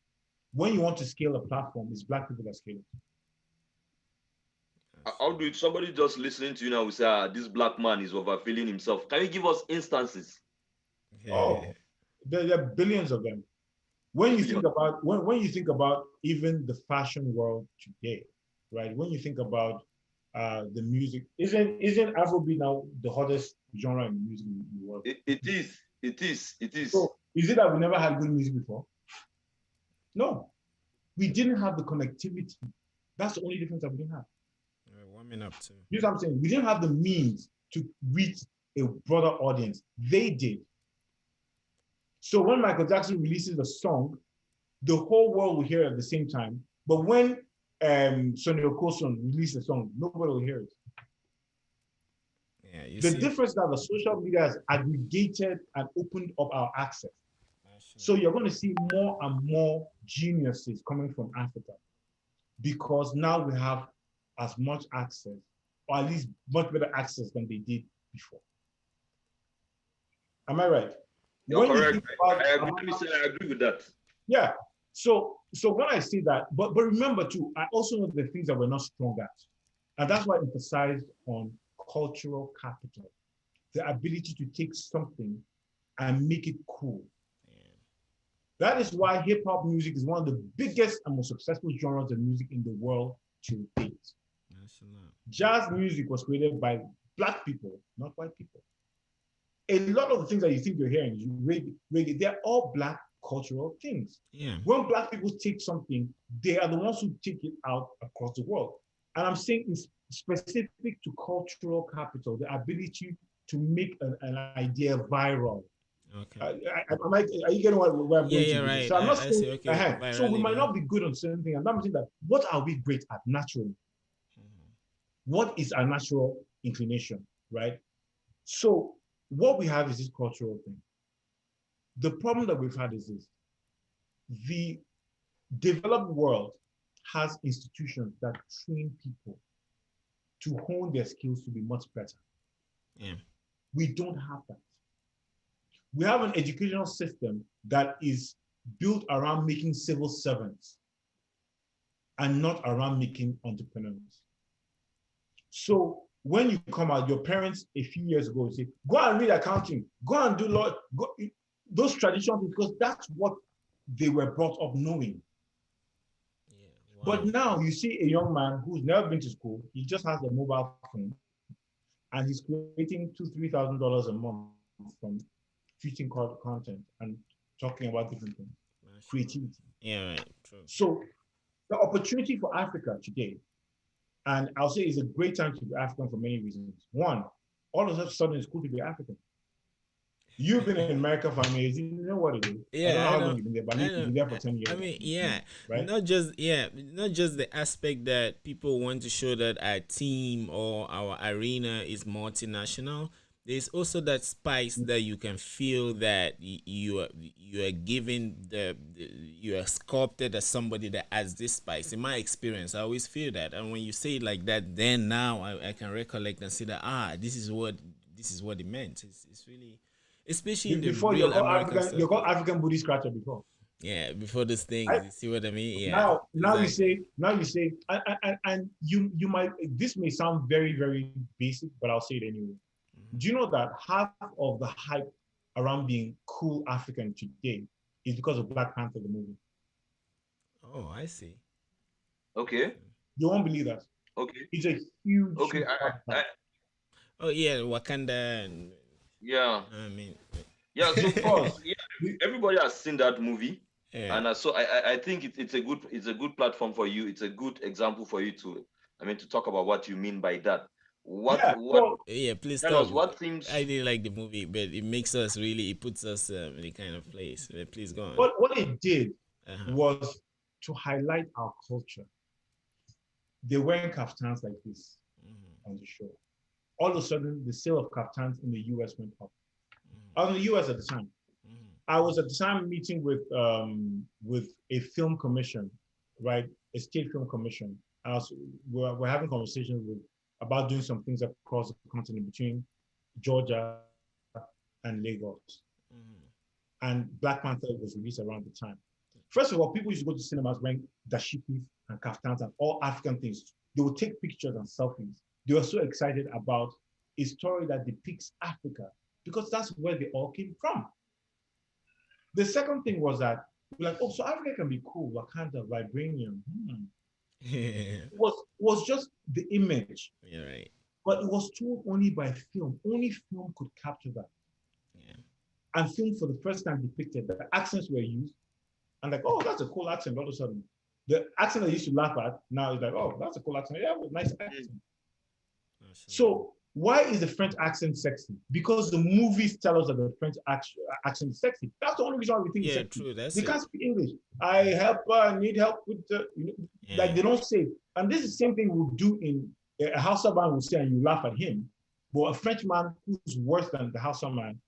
when you want to scale a platform, it's Black people that scale it. How do somebody just listening to you now will say, this Black man is overfilling himself? Can you give us instances? Oh, there are billions of them. When you think about when you think about even the fashion world today, right? When you think about the music, isn't Afrobeat now the hottest genre in music in the world? It is. So is it that we never had good music before? No, we didn't have the connectivity. That's the only difference that we didn't have. Warming up too. You know what I'm saying? We didn't have the means to reach a broader audience. They did. So when Michael Jackson releases a song, the whole world will hear it at the same time. But when Sonny Okoson releases a song, nobody will hear it. Yeah, The difference is that the social media has aggregated and opened up our access. So you're going to see more and more geniuses coming from Africa because now we have as much access, or at least much better access than they did before. Am I right? You're correct. I agree with that. Yeah. So when I say that, but remember too, I also know the things that we're not strong at. And that's why I emphasized on cultural capital, the ability to take something and make it cool. That is why hip hop music is one of the biggest and most successful genres of music in the world to date. Jazz music was created by Black people, not white people. A lot of the things that you think you're hearing, reggae, they're all Black cultural things. Yeah. When Black people take something, they are the ones who take it out across the world. And I'm saying it's specific to cultural capital, the ability to make an idea viral. Okay. Are you getting where I'm going to? Yeah, right. So I'm not saying, okay. So we might not be good on certain things. I'm saying that what are we great at naturally? What is our natural inclination, right? So what we have is this cultural thing. The problem that we've had is this. The developed world has institutions that train people to hone their skills to be much better. Yeah. We don't have that. We have an educational system that is built around making civil servants and not around making entrepreneurs. So when you come out, your parents a few years ago say, go and read accounting, go and do law, those traditions, because that's what they were brought up knowing. Yeah, wow. But now you see a young man who's never been to school, he just has a mobile phone, and he's creating $2,000-$3,000 a month from teaching content and talking about different things, creativity. Yeah, right. True. So the opportunity for Africa today, and I'll say it's a great time to be African for many reasons. One, all of a sudden it's cool to be African. You've been in America for years, you know what it is. Yeah, I don't know how long you've been there, but you've been there for 10 years. I mean, yeah, right? Not just the aspect that people want to show that our team or our arena is multinational. There's also that spice that you can feel that you are given you are sculpted as somebody that has this spice. In my experience, I always feel that, and when you say it like that, then now I can recollect and see that this is what it meant. It's really, especially in the real American stuff. You're called African booty scratcher before. Yeah, before these things, you see what I mean? Yeah. Now exactly. you say, and you might. This may sound very, very basic, but I'll say it anyway. Do you know that half of the hype around being cool African today is because of Black Panther, the movie? Oh, I see. Okay. You won't believe that. Okay. It's a huge. Okay. Oh yeah, Wakanda. Yeah. I mean. Yeah. So of course, everybody has seen that movie, and so I think it's a good platform for you. It's a good example for you to talk about what you mean by that. Please tell us what things. I didn't like the movie, but it makes us it puts us in a kind of place. Please go on. What it did was to highlight our culture. They wearing kaftans like this on the show. All of a sudden, the sale of kaftans in the US went up. I was in the US at the time. I was at the time meeting with a film commission, right? A state film commission. We're having conversations about doing some things across the continent between Georgia and Lagos. And Black Panther was released around the time. First of all, people used to go to cinemas wearing dashikis and kaftans and all African things. They would take pictures and selfies. They were so excited about a story that depicts Africa because that's where they all came from. The second thing was that we're like, so Africa can be cool, Wakanda, vibranium. Was just the image. Yeah, right. But it was told only by film. Only film could capture that. Yeah. And film for the first time depicted that the accents were used. And like, that's a cool accent. All of a sudden, the accent I used to laugh at now is like, that's a cool accent. Yeah, it was nice accent. So Why is the French accent sexy? Because the movies tell us that the French accent is sexy. That's the only reason why we think it's Yeah, sexy. true. That's They it. can't speak English. I help, need help with the, like they don't say. And this is the same thing we'll do in a Hausa man will say, and you laugh at him. But a French man who's worse than the Hausa man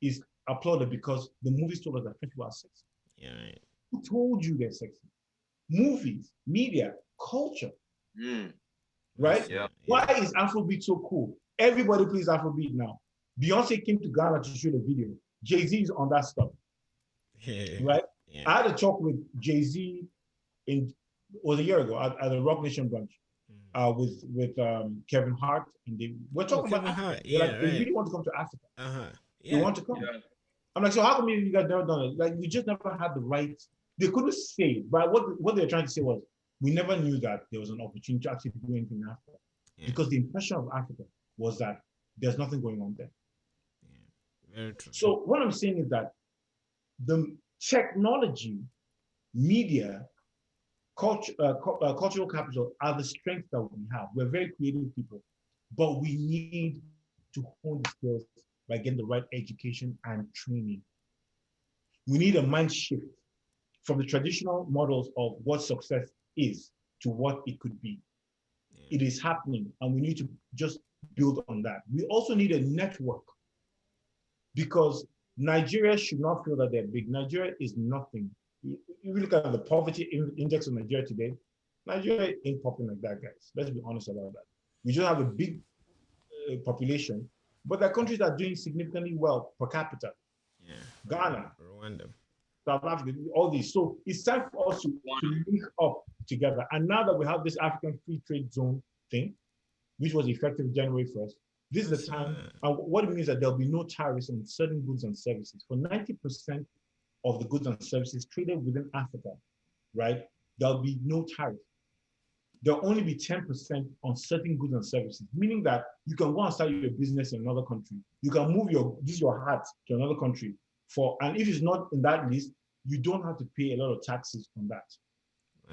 is applauded because the movies told us that French people are sexy. Yeah. Right. Who told you they're sexy? Movies, media, culture. Right? Yeah. Why is Afrobeat so cool? Everybody plays Afrobeat now. Beyonce came to Ghana to shoot a video. Jay-Z is on that stuff. Right? Yeah. I had a talk with Jay-Z was a year ago at the Rock Nation brunch with Kevin Hart, and they were talking about Africa. Hart. Yeah, like, they really want to come to Africa. They want to come. Yeah. I'm like, so how come you guys never done it? Like, we just never had the right. They couldn't say it, but what they were trying to say was, we never knew that there was an opportunity to actually do anything in Africa, because the impression of Africa was that there's nothing going on there. Very true. So what I'm saying is that the technology, media, cultural capital are the strengths that we have. We're very creative people, but we need to hone the skills by getting the right education and training. We need a mind shift from the traditional models of what success is to what it could be. It is happening, and we need to just build on that. We also need a network, because Nigeria should not feel that they're big. Nigeria is nothing. If you look at the poverty index of Nigeria today, Nigeria ain't popping like that, guys. Let's be honest about that. We just have a big population, but there are countries that are doing significantly well per capita. Yeah. Ghana, Rwanda, South Africa, all these. So it's time for us to link up together. And now that we have this African Free Trade Zone thing, which was effective January 1st, this is the time. And what it means is that there'll be no tariffs on certain goods and services. For 90% of the goods and services traded within Africa, right, there'll be no tariff. There'll only be 10% on certain goods and services, meaning that you can go and start your business in another country. You can move your hat to another country and if it's not in that list, you don't have to pay a lot of taxes on that.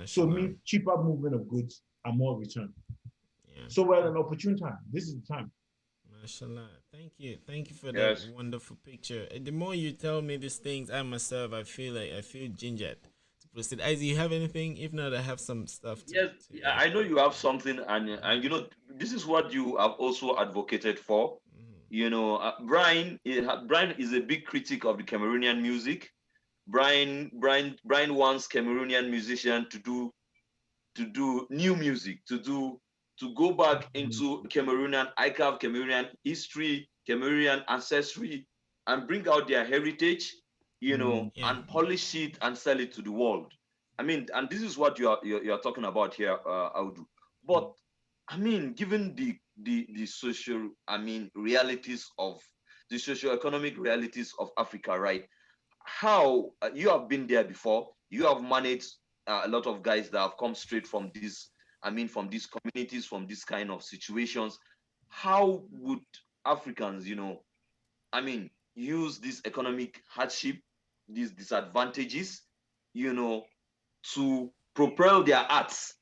So it means cheaper movement of goods and more return. Yeah. So we're at an opportune time. This is the time. Mashallah. Thank you for that wonderful picture. And the more you tell me these things, I feel gingered to proceed. Isaac, you have anything? If not, I have some stuff. I know you have something, and you know this is what you have also advocated for. You know, Brian is a big critic of the Cameroonian music. Brian wants Cameroonian musicians to do new music, to go back into Cameroonian archive, Cameroonian history, Cameroonian ancestry, and bring out their heritage, you know, and polish it and sell it to the world. I mean, and this is what you are talking about here, Audu. But I mean, given the social, realities of the socio-economic realities of Africa, right? How you have been there before, you have managed a lot of guys that have come straight from these communities, from this kind of situations. How would Africans, use this economic hardship, these disadvantages, to propel their arts,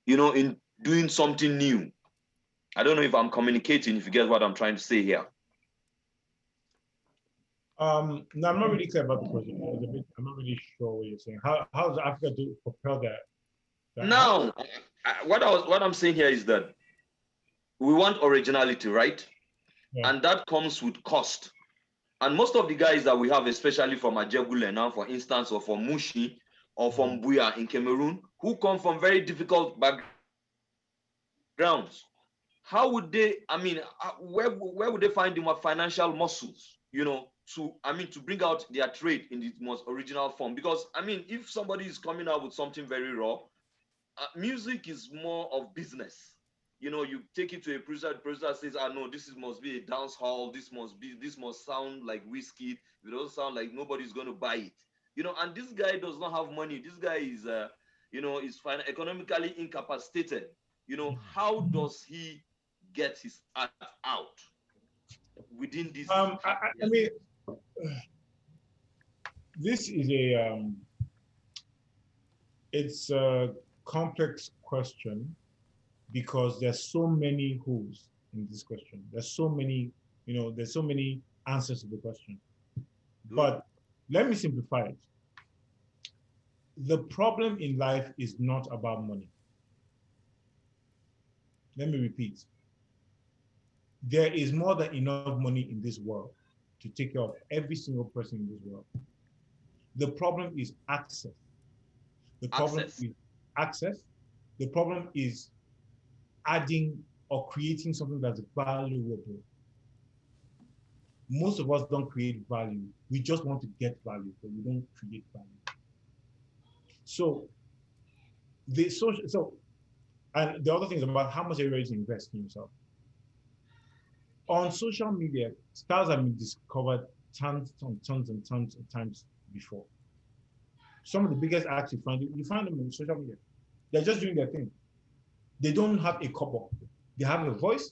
in doing something new? I don't know if I'm communicating, if you get what I'm trying to say here. No, I'm not really clear about the question. I'm not really sure what you're saying. How does Africa propel that? Now, what I'm saying here is that we want originality, right? Yeah. And that comes with cost. And most of the guys that we have, especially from Ajegule now, for instance, or from Mushi, or from Buya in Cameroon, who come from very difficult backgrounds, how would they, where would they find the financial muscles, to bring out their trade in its most original form? Because, if somebody is coming out with something very raw, music is more of business. You take it to a producer, the producer says, no, must be a dance hall, this must sound like whiskey. If it doesn't sound like, nobody's going to buy it. And this guy does not have money. This guy is, is economically incapacitated. How does he get his art out within this? This is it's a complex question because there's so many who's. in this question. There's so many, there's so many answers to the question. Good. But let me simplify it. The problem in life is not about money. Let me repeat. There is more than enough money in this world to take care of every single person in this world. The problem is access. The problem is access. The problem is adding or creating something that's valuable. Most of us don't create value. We just want to get value, but we don't create value. So and the other thing is about how much are you ready to invest in yourself. On social media, stars have been discovered tons and tons and tons of times before. Some of the biggest acts you find them on social media. They're just doing their thing. They don't have a couple. They have a voice,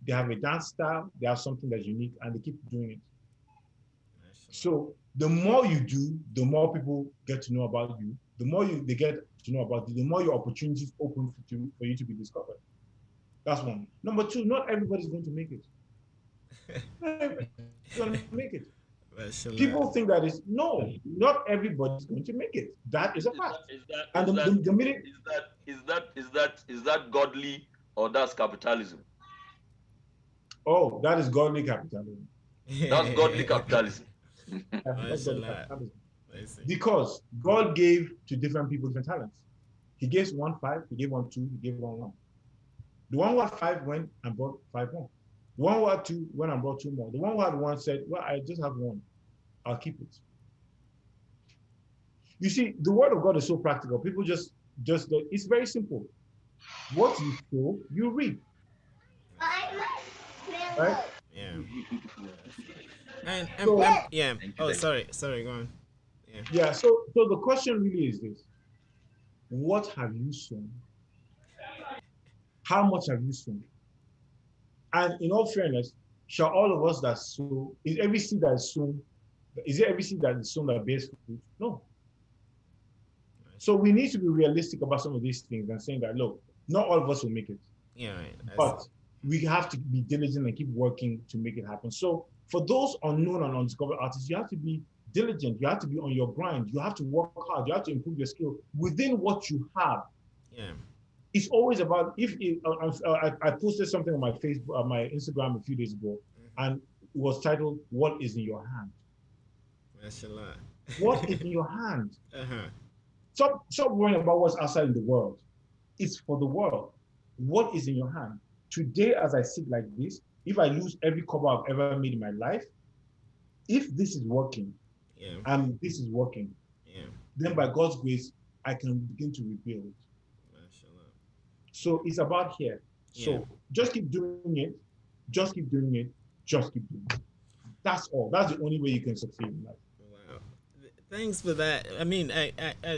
they have a dance style, they have something that's unique, and they keep doing it. So the more you do, the more people get to know about you. The more they get to know about you, the more your opportunities open for you to be discovered. That's one. Number two, not everybody's going to make it. Not everybody's going to make it. People think that not everybody's going to make it. That is a fact. Is that godly or that's capitalism? Oh, that is godly capitalism. That's godly capitalism. That's godly capitalism. Because God gave to different people different talents. He gave one 5, he gave one 2, he gave one 1. The one who had 5 went and brought 5 more. The one who had 2 went and brought 2 more. The one who had 1 said, well, I just have 1. I'll keep it. You see, the word of God is so practical. People just it's very simple. What you sow, you reap. Right? Yeah. And So, yeah. Oh, sorry, go on. Yeah. So the question really is this: what have you sown? How much have you sown? And in all fairness, shall all of us that sow, is every seed that is sown that bears fruit? No. So we need to be realistic about some of these things and saying that, look, not all of us will make it. Yeah, right. But we have to be diligent and keep working to make it happen. So for those unknown and undiscovered artists, you have to be diligent. You have to be on your grind. You have to work hard. You have to improve your skill within what you have. Yeah. It's always about I posted something on my Facebook, my Instagram a few days ago, and it was titled, "What is in your hand?" Mashallah. What is in your hand? Stop worrying about what's outside in the world. It's for the world. What is in your hand? Today, as I sit like this, if I lose every cover I've ever made in my life, if this is working, and this is working, then by God's grace, I can begin to rebuild. Mashallah. So it's about here. So just keep doing it. Just keep doing it. Just keep doing it. That's all. That's the only way you can succeed in life. Wow. Thanks for that. I mean, I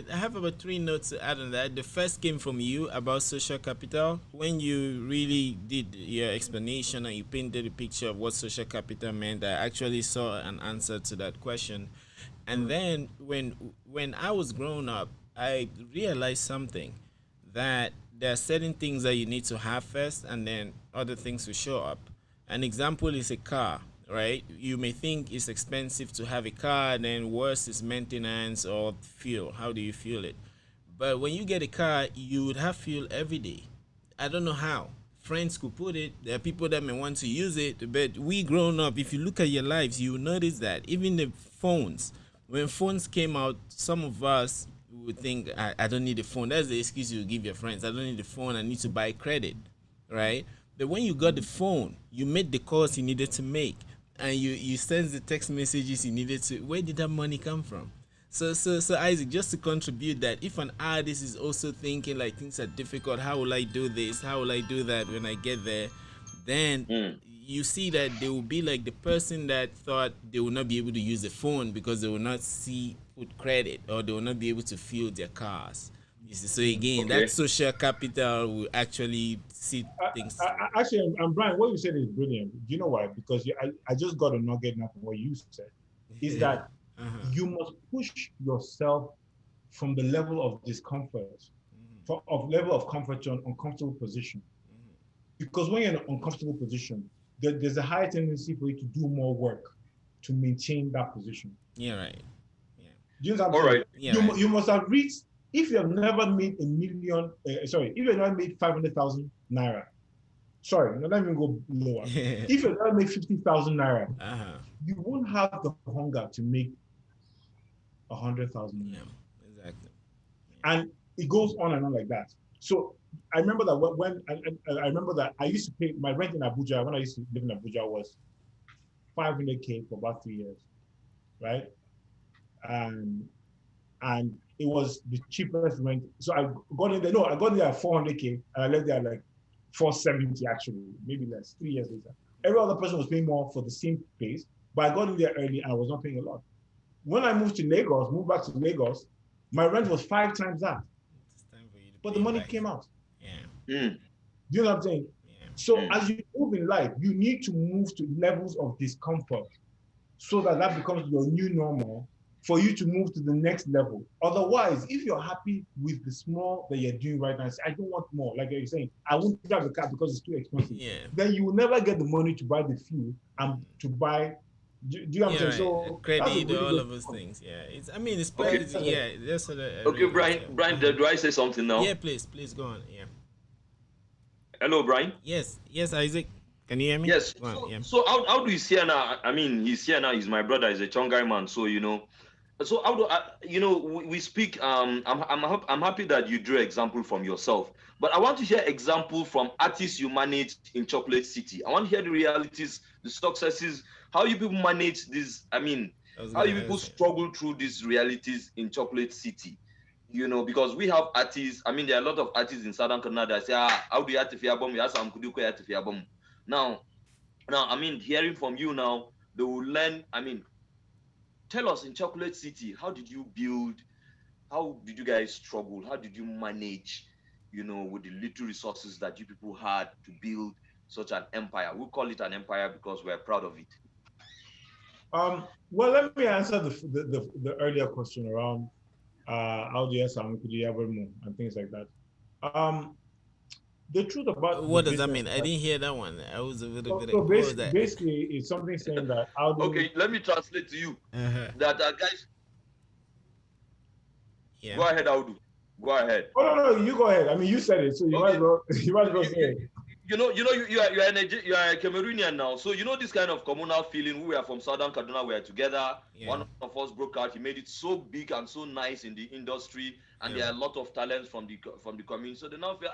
have about 3 notes to add on that. The first came from you about social capital. When you really did your explanation and you painted a picture of what social capital meant, I actually saw an answer to that question. And then when I was growing up, I realized something, that there are certain things that you need to have first and then other things will show up. An example is a car. Right? You may think it's expensive to have a car, and then worse is maintenance or fuel. How do you fuel it? But when you get a car, you would have fuel every day. I don't know how. Friends could put it. There are people that may want to use it, but we grown up, if you look at your lives, you will notice that even the phones, when phones came out, some of us would think, I don't need a phone. That's the excuse you give your friends. I don't need a phone. I need to buy credit, right? But when you got the phone, you made the calls you needed to make. And you send the text messages you needed to. Where did that money come from? So Isaac, just to contribute that, if an artist is also thinking like things are difficult, how will I do this? How will I do that when I get there? Then you see that they will be like the person that thought they will not be able to use the phone because they will not put credit, or they will not be able to fuel their cars. You see, so again, that social capital will actually see things. Actually, Brian, what you said is brilliant. Do you know why? Because I just got a nugget now from what you said. Is that you must push yourself from the level of discomfort, of level of comfort to an uncomfortable position. because when you're in an uncomfortable position, there's a higher tendency for you to do more work to maintain that position. Yeah, right. Yeah. Do you know what I'm All saying? right. Yeah, You must have reached, if you have never made a million, if you have never made 500,000 naira, sorry, let me go lower. If you have never made 50,000 naira, you won't have the hunger to make 100,000 naira. Yeah, exactly. And it goes on and on like that. So I remember that when I remember that I used to pay my rent in Abuja when I used to live in Abuja was 500K for about 3 years, right? And it was the cheapest rent. So I got in there. No, I got in there at 400K, and I left there at like 470 actually, maybe less. 3 years later, every other person was paying more for the same place, but I got in there early and I was not paying a lot. When I moved back to Lagos, my rent was 5 times that. But the money came out. Yeah. Do you know what I'm saying? Yeah. So as you move in life, you need to move to levels of discomfort so that becomes your new normal for you to move to the next level. Otherwise, if you're happy with the small that you're doing right now, say, I don't want more, like you're saying, I won't drive the car because it's too expensive. Yeah. Then you will never get the money to buy the fuel and to buy. Do you know what I'm saying? So credit, all of those things. Yeah, it's Okay. yeah. That's Okay, Brian, do I say something now? Yeah, please go on. Yeah. Hello, Brian. Yes, Isaac. Can you hear me? Yes. On, so how do you see now? I mean, he's here now. He's my brother. He's a Chongai man. So So how do we speak? I'm happy that you drew example from yourself, but I want to hear example from artists you manage in Chocolate City. I want to hear the realities, the successes, how you people manage this. I mean, how you people struggle through these realities in Chocolate City. Because we have artists. I mean, there are a lot of artists in Southern Canada that say, how do you have to fear bomb? You have some kudu have to fear bomb. Now, I mean, hearing from you now, they will learn. I mean, tell us in Chocolate City, how did you build? How did you guys struggle? How did you manage, with the little resources that you people had to build such an empire? We'll call it an empire because we're proud of it. Well, let me answer the earlier question around how do you and things like that. The truth about what does that mean? I didn't hear that one. I was a little bit. So basically, it's something saying that. Okay, let me translate to you. That guys. Yeah. Go ahead, Audu. Go ahead. Oh no, you go ahead. I mean, you said it, so you might as well. You might as well say it. You are a Cameroonian now, so this kind of communal feeling. We are from Southern Kaduna. We are together. Yeah. One of us broke out. He made it so big and so nice in the industry, and there are a lot of talents from the community. So they now feel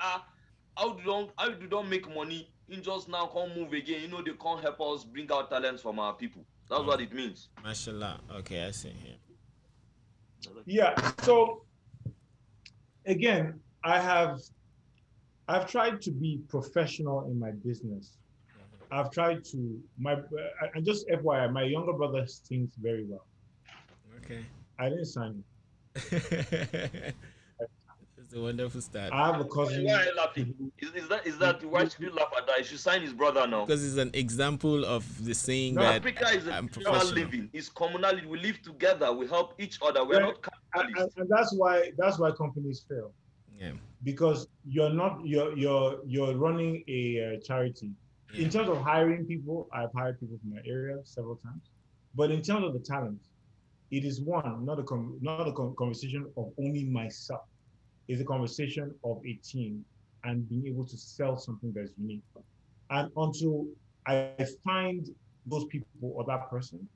how do don't make money in just now can't move again. They can't help us bring out talents from our people. That's what it means. Mashallah. Okay, I see here. Yeah. So again, I've tried to be professional in my business. I've tried to and just FYI, my younger brother sings very well. Okay. I didn't sign him. It's a wonderful start. I have a cousin. Why are you laughing? Is that why should you laugh at that? You should sign his brother now. Because it's an example of the saying that Africa is a communal living. It's communality. We live together. We help each other. We're not capitalists. And that's why companies fail. Yeah. Because you're running a charity. Yeah. In terms of hiring people, I've hired people from my area several times. But in terms of the talent, it is not a conversation of only myself. It's a conversation of a team and being able to sell something that's unique. And until I find those people or that person,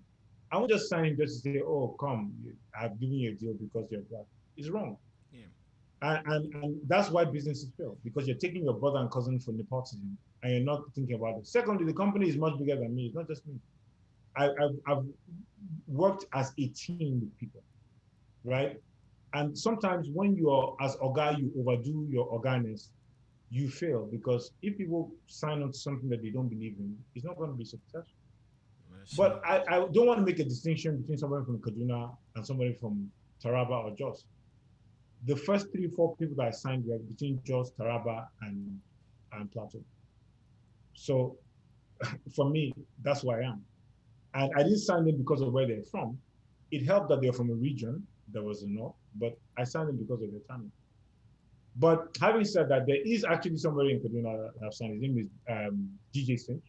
I won't just sign him just to say, oh, come, I've given you a deal because you're black. It's wrong. Yeah. And that's why businesses fail, because you're taking your brother and cousin for nepotism and you're not thinking about it. Secondly, the company is much bigger than me. It's not just me. I've worked as a team with people, right? And sometimes when you are as Oga, you overdo your organess, you fail, because if people sign on to something that they don't believe in, it's not going to be successful. But I don't want to make a distinction between somebody from Kaduna and somebody from Taraba or Jos. The first 3-4 people that I signed were between Jos, Taraba, and Plateau. So for me, that's who I am. And I didn't sign them because of where they're from. It helped that they're from a region that was the north, but I signed them because of their talent. But having said that, there is actually somebody in Kaduna that I've signed. His name is DJ Cinch.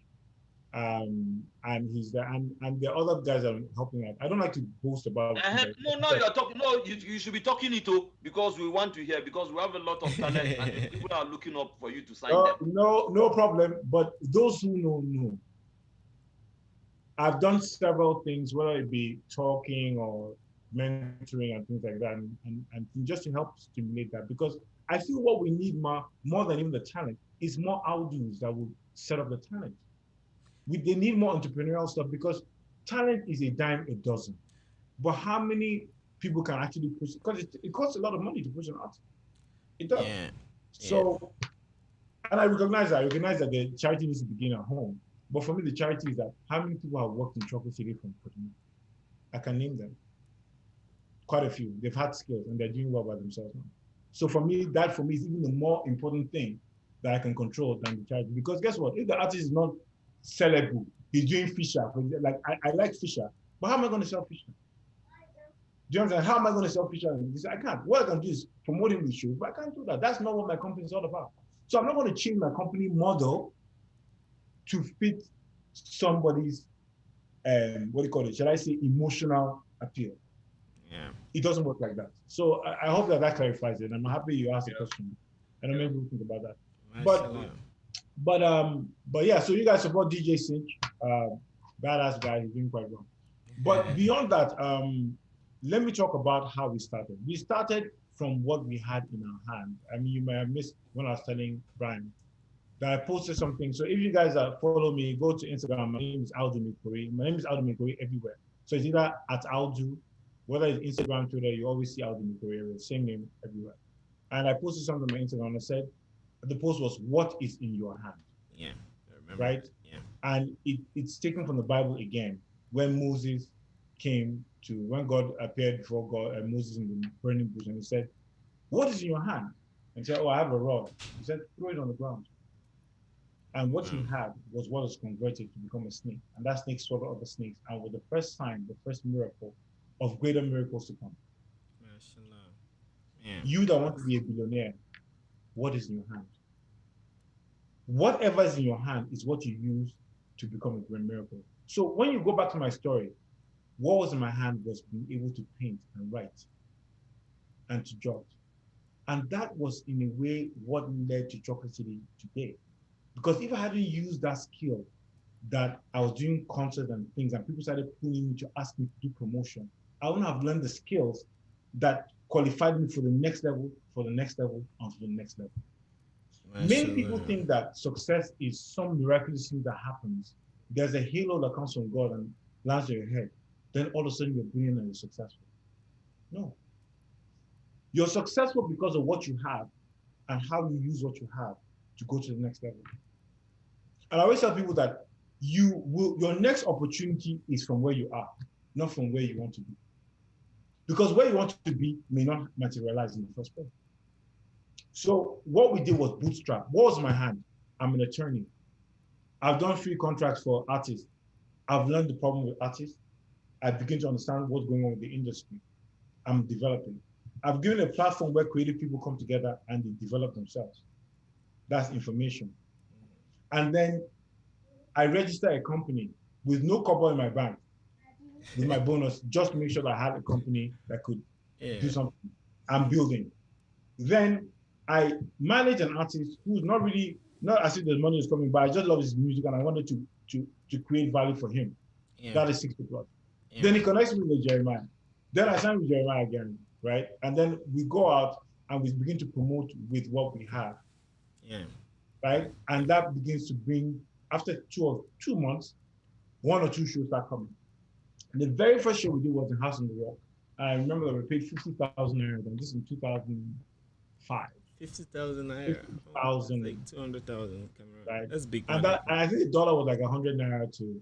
And he's there, and the other guys are helping out. I don't like to boast about it. No, you're talking. No, you should be talking it too, because we want to hear, because we have a lot of talent and people are looking up for you to sign them. No problem. But those who know. I've done several things, whether it be talking or mentoring and things like that, and just to help stimulate that, because I feel what we need more than even the talent is more Audus that will set up the talent. They need more entrepreneurial stuff, because talent is a dime a dozen. But how many people can actually push? Because it costs a lot of money to push an artist. It does. Yeah. So, and I recognize that the charity needs to begin at home. But for me, the charity is that how many people have worked in Chocolate City from Cotonou? I can name them. Quite a few. They've had skills and they're doing well by themselves now. So for me is even the more important thing that I can control than the charity. Because guess what? If the artist is not sellable, he's doing Fisher. Like I like Fisher, but how am I going to sell Fisher? Do you understand? How am I going to sell Fisher? I can't. What I can do is promote him with shows, but I can't do that. That's not what my company is all about. So I'm not going to change my company model to fit somebody's should I say emotional appeal. Yeah. It doesn't work like that. So I hope that clarifies it. I'm happy you asked the question. And maybe we'll think about that. But yeah, so you guys support DJ Cinch, badass guy, he's doing quite well. But beyond that, let me talk about how we started. We started from what we had in our hand. I mean, you may have missed when I was telling Brian that I posted something. So if you guys follow me, go to Instagram. My name is Audu Maikori. My name is Audu Maikori everywhere. So it's either at Audu, whether it's Instagram, Twitter, you always see Audu Maikori, same name everywhere. And I posted something on my Instagram and I said, the post was, what is in your hand? Yeah, I remember. Right? Yeah. And it's taken from the Bible again, when God appeared before Moses in the burning bush, and he said, what is in your hand? And he said, I have a rod. He said, throw it on the ground. And what he had was what was converted to become a snake. And that snake swallowed other snakes. And was the first sign, the first miracle of greater miracles to come. Yeah. You that want to be a billionaire, what is in your hand? Whatever is in your hand is what you use to become a great miracle. So when you go back to my story, what was in my hand was being able to paint and write and to jot. And that was in a way what led to Chocolate City today. Because if I hadn't used that skill, that I was doing concerts and things, and people started pulling me to ask me to do promotion, I wouldn't have learned the skills that qualified me for the next level, and for the next level. Many people think that success is some miraculous thing that happens. There's a halo that comes from God and lands on your head. Then all of a sudden you're brilliant and you're successful. No. You're successful because of what you have and how you use what you have to go to the next level. And I always tell people that your next opportunity is from where you are, not from where you want to be. Because where you want to be may not materialize in the first place. So what we did was bootstrap. What was in my hand? I'm an attorney. I've done free contracts for artists. I've learned the problem with artists. I begin to understand what's going on with the industry. I'm developing. I've given a platform where creative people come together and they develop themselves. That's information. And then I registered a company with no kobo in my bank, with my bonus, just to make sure that I had a company that could do something. I'm building. Then I manage an artist who's not as if the money is coming, but I just love his music and I wanted to create value for him. Yeah. That is 60 plus. Yeah. Then he connects me with Jeremiah. Then I sign with Jeremiah again, right? And then we go out and we begin to promote with what we have. Yeah. Right? And that begins to bring, after 2 months, 1 or 2 shows start coming. And the very first show we did was in House on the Rock. I remember that we paid 50,000 naira, and this in 2005. 50,000 naira. 50,000. Like 200,000. Right? That's big. And I think the dollar was like 100 naira to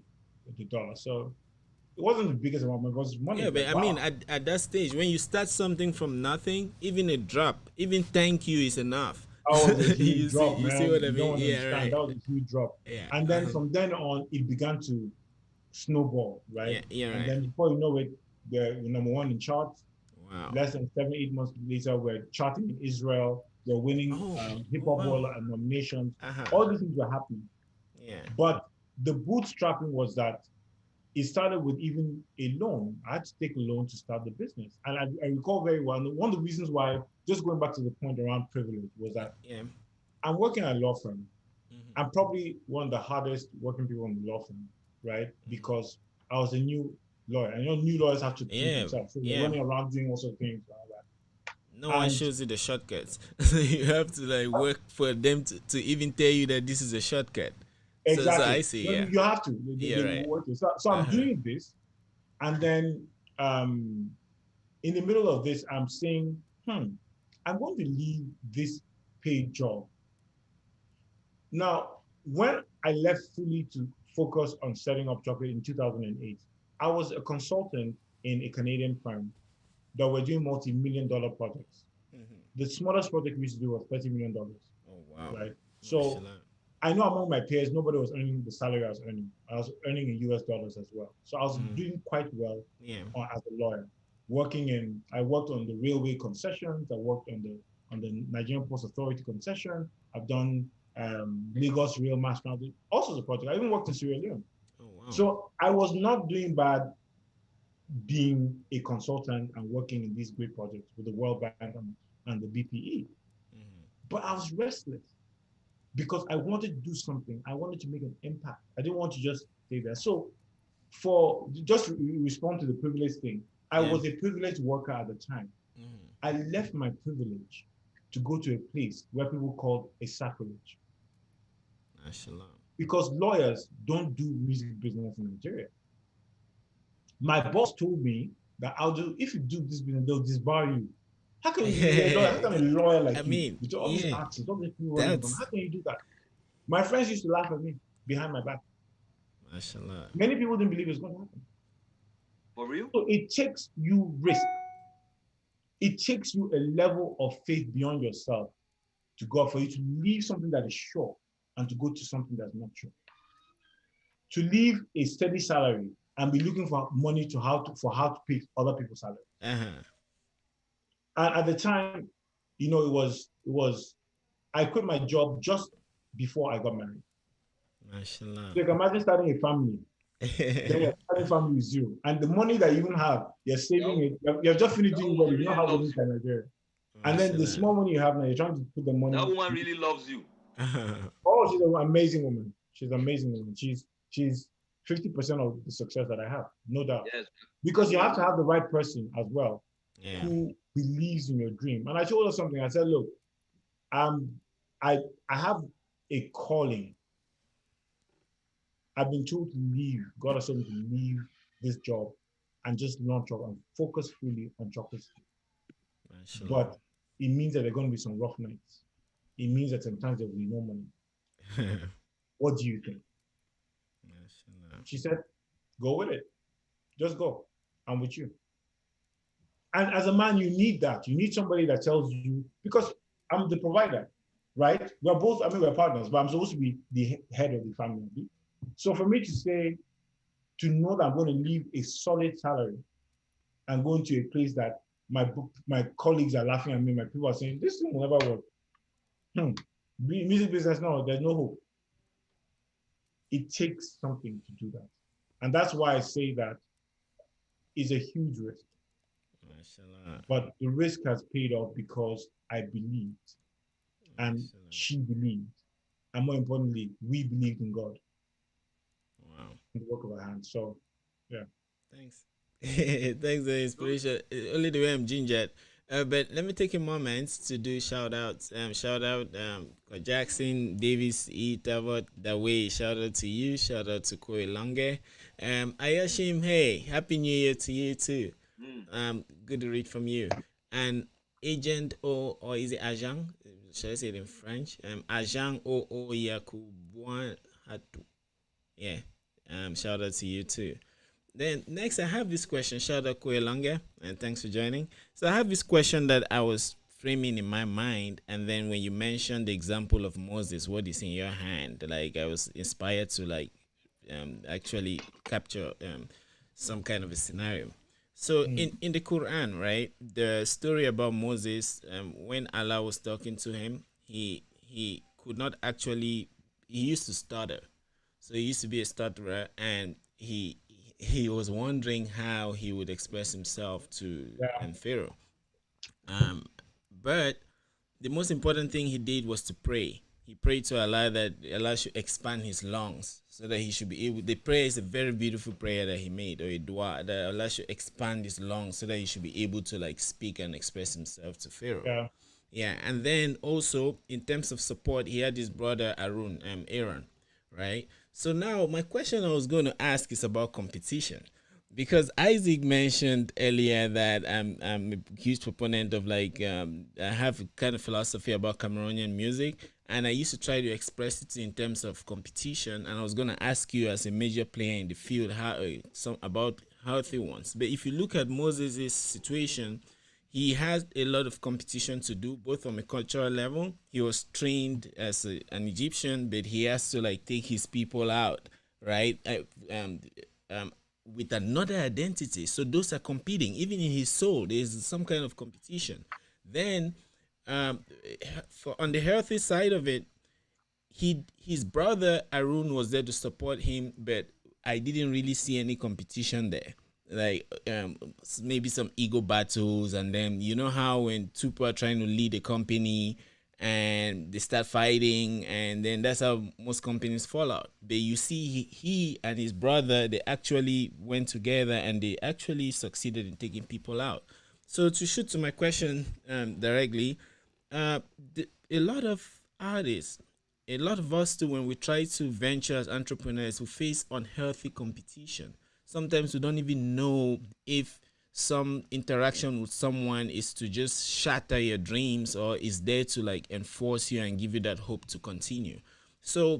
the dollar. So it wasn't the biggest amount, but it was money. Yeah, but I mean, at that stage, when you start something from nothing, even a drop, even thank you is enough. Oh, you see what I mean? Yeah, right. That was a huge drop. Yeah. And then from then on, it began to snowball, right? Yeah, and right. then before you know it, we're number 1 in charts. Wow. Less than 7-8 months later, we're charting in Israel. were winning hip hop wow. world and nominations. Uh-huh. All these things were happening. Yeah. But the bootstrapping was that it started with even a loan. I had to take a loan to start the business. And I recall very well, and one of the reasons why, just going back to the point around privilege, was that I'm working at a law firm. I'm probably one of the hardest working people in the law firm, right? Because I was a new lawyer. And new lawyers have to prove themselves. So they're running around doing all sorts of things. No one shows you the shortcuts. You have to like work for them to even tell you that this is a shortcut. Exactly. So I see, You have to. Right. So I'm doing this, and then in the middle of this, I'm saying, I'm going to leave this paid job. Now, when I left fully to focus on setting up Cholcolate in 2008, I was a consultant in a Canadian firm that were doing multi-million-dollar projects. The smallest project we used to do was $30 million. Oh, wow. Right? So I know among my peers, nobody was earning the salary I was earning. I was earning in US dollars as well. So I was doing quite well as a lawyer. I worked on the railway concessions. I worked on the Nigerian Post Authority concession. I've done Lagos Rail Mass Transit, all sorts of projects. I even worked in Sierra Leone. Oh, wow. So I was not doing bad being a consultant and working in these great projects with the World Bank and the BPE. But I was restless because I wanted to do something. I wanted to make an impact. I didn't want to just stay there. So respond to the privilege thing, I was a privileged worker at the time. I left my privilege to go to a place where people called a sacrilege. Because lawyers don't do music business in Nigeria. My boss told me that if you do this business, they'll disbar you. How can you be a lawyer? How can a lawyer like you, with all these artists, all these people running from, how can you do that? My friends used to laugh at me behind my back. Many people didn't believe it's going to happen. For real? So it takes you risk. It takes you a level of faith beyond yourself to go for you to leave something that is sure and to go to something that's not sure. To leave a steady salary and be looking for money how to pay other people's salary. And at the time, it was I quit my job just before I got married. So you can imagine starting a family. Then you're starting a family with zero. And the money that you even have, you're saving it. You're just finished doing what you know how to do in Nigeria. And then the small money you have now, you're trying to put the money. That woman really loves you. Oh, she's an amazing woman. She's an amazing woman. She's 50% of the success that I have, no doubt. Yes. Because you have to have the right person as well who believes in your dream. And I told her something. I said, look, I have a calling. I've been told to leave. God has told me to leave this job and just launch up and focus fully on Chocolate. But it means that there are going to be some rough nights. It means that sometimes there will be no money. What do you think? She said, go with it. Just go. I'm with you. And as a man, you need that. You need somebody that tells you, because I'm the provider, right? We're partners, but I'm supposed to be the head of the family. So for me to know that I'm going to leave a solid salary and go into a place that my colleagues are laughing at me, my people are saying, this thing will never work. Music business, no, there's no hope. It takes something to do that. And that's why I say that it's a huge risk. But the risk has paid off because I believed and she believed. And more importantly, we believed in God. Wow. In the work of our hands. So, yeah. Thanks. Thanks for the inspiration. Only the way I'm gingered. But let me take a moment to do shout outs. Shout out Jackson, Davis, Tavot, Dawei. Shout out to you. Shout out to Koi Lange. Ayashim, hey, Happy New Year to you too. Good to read from you. And Agent or is it Agent? Should I say it in French? Agent O Yakubuan Hatu. Yeah. Shout out to you too. Then next I have this question. Shout out Koi Lange, and thanks for joining. So I have this question that I was framing in my mind, and then when you mentioned the example of Moses, what is in your hand? Like I was inspired to actually capture some kind of a scenario. So in the Quran, right, the story about Moses, when Allah was talking to him, he could not actually. He used to stutter, so he used to be a stutterer, and he was wondering how he would express himself to Yeah. Pharaoh. Um, but the most important thing he did was to pray. He prayed to Allah that Allah should expand his lungs so that he should be able. The prayer is a very beautiful prayer that he made, or a dua, that Allah should expand his lungs so that he should be able to like speak and express himself to Pharaoh. Yeah. Yeah, and then also in terms of support, he had his brother Aaron, right? So now my question I was going to ask is about competition, because Isaac mentioned earlier that I'm a huge proponent of like I have a kind of philosophy about Cameroonian music, and I used to try to express it in terms of competition. And I was going to ask you, as a major player in the field, how some about healthy ones. But if you look at Moses' situation, he has a lot of competition to do, both from a cultural level. He was trained as an Egyptian, but he has to like take his people out, right? With another identity. So those are competing. Even in his soul, there's some kind of competition. Then, for on the healthy side of it, his brother Arun was there to support him, but I didn't really see any competition there. Like maybe some ego battles, and then you know how when two people are trying to lead a company and they start fighting, and then that's how most companies fall out. But you see, he and his brother, they actually went together and they actually succeeded in taking people out. So to shoot to my question directly, uh, a lot of artists, a lot of us too, when we try to venture as entrepreneurs, we face unhealthy competition. Sometimes we don't even know if some interaction with someone is to just shatter your dreams, or is there to like enforce you and give you that hope to continue. So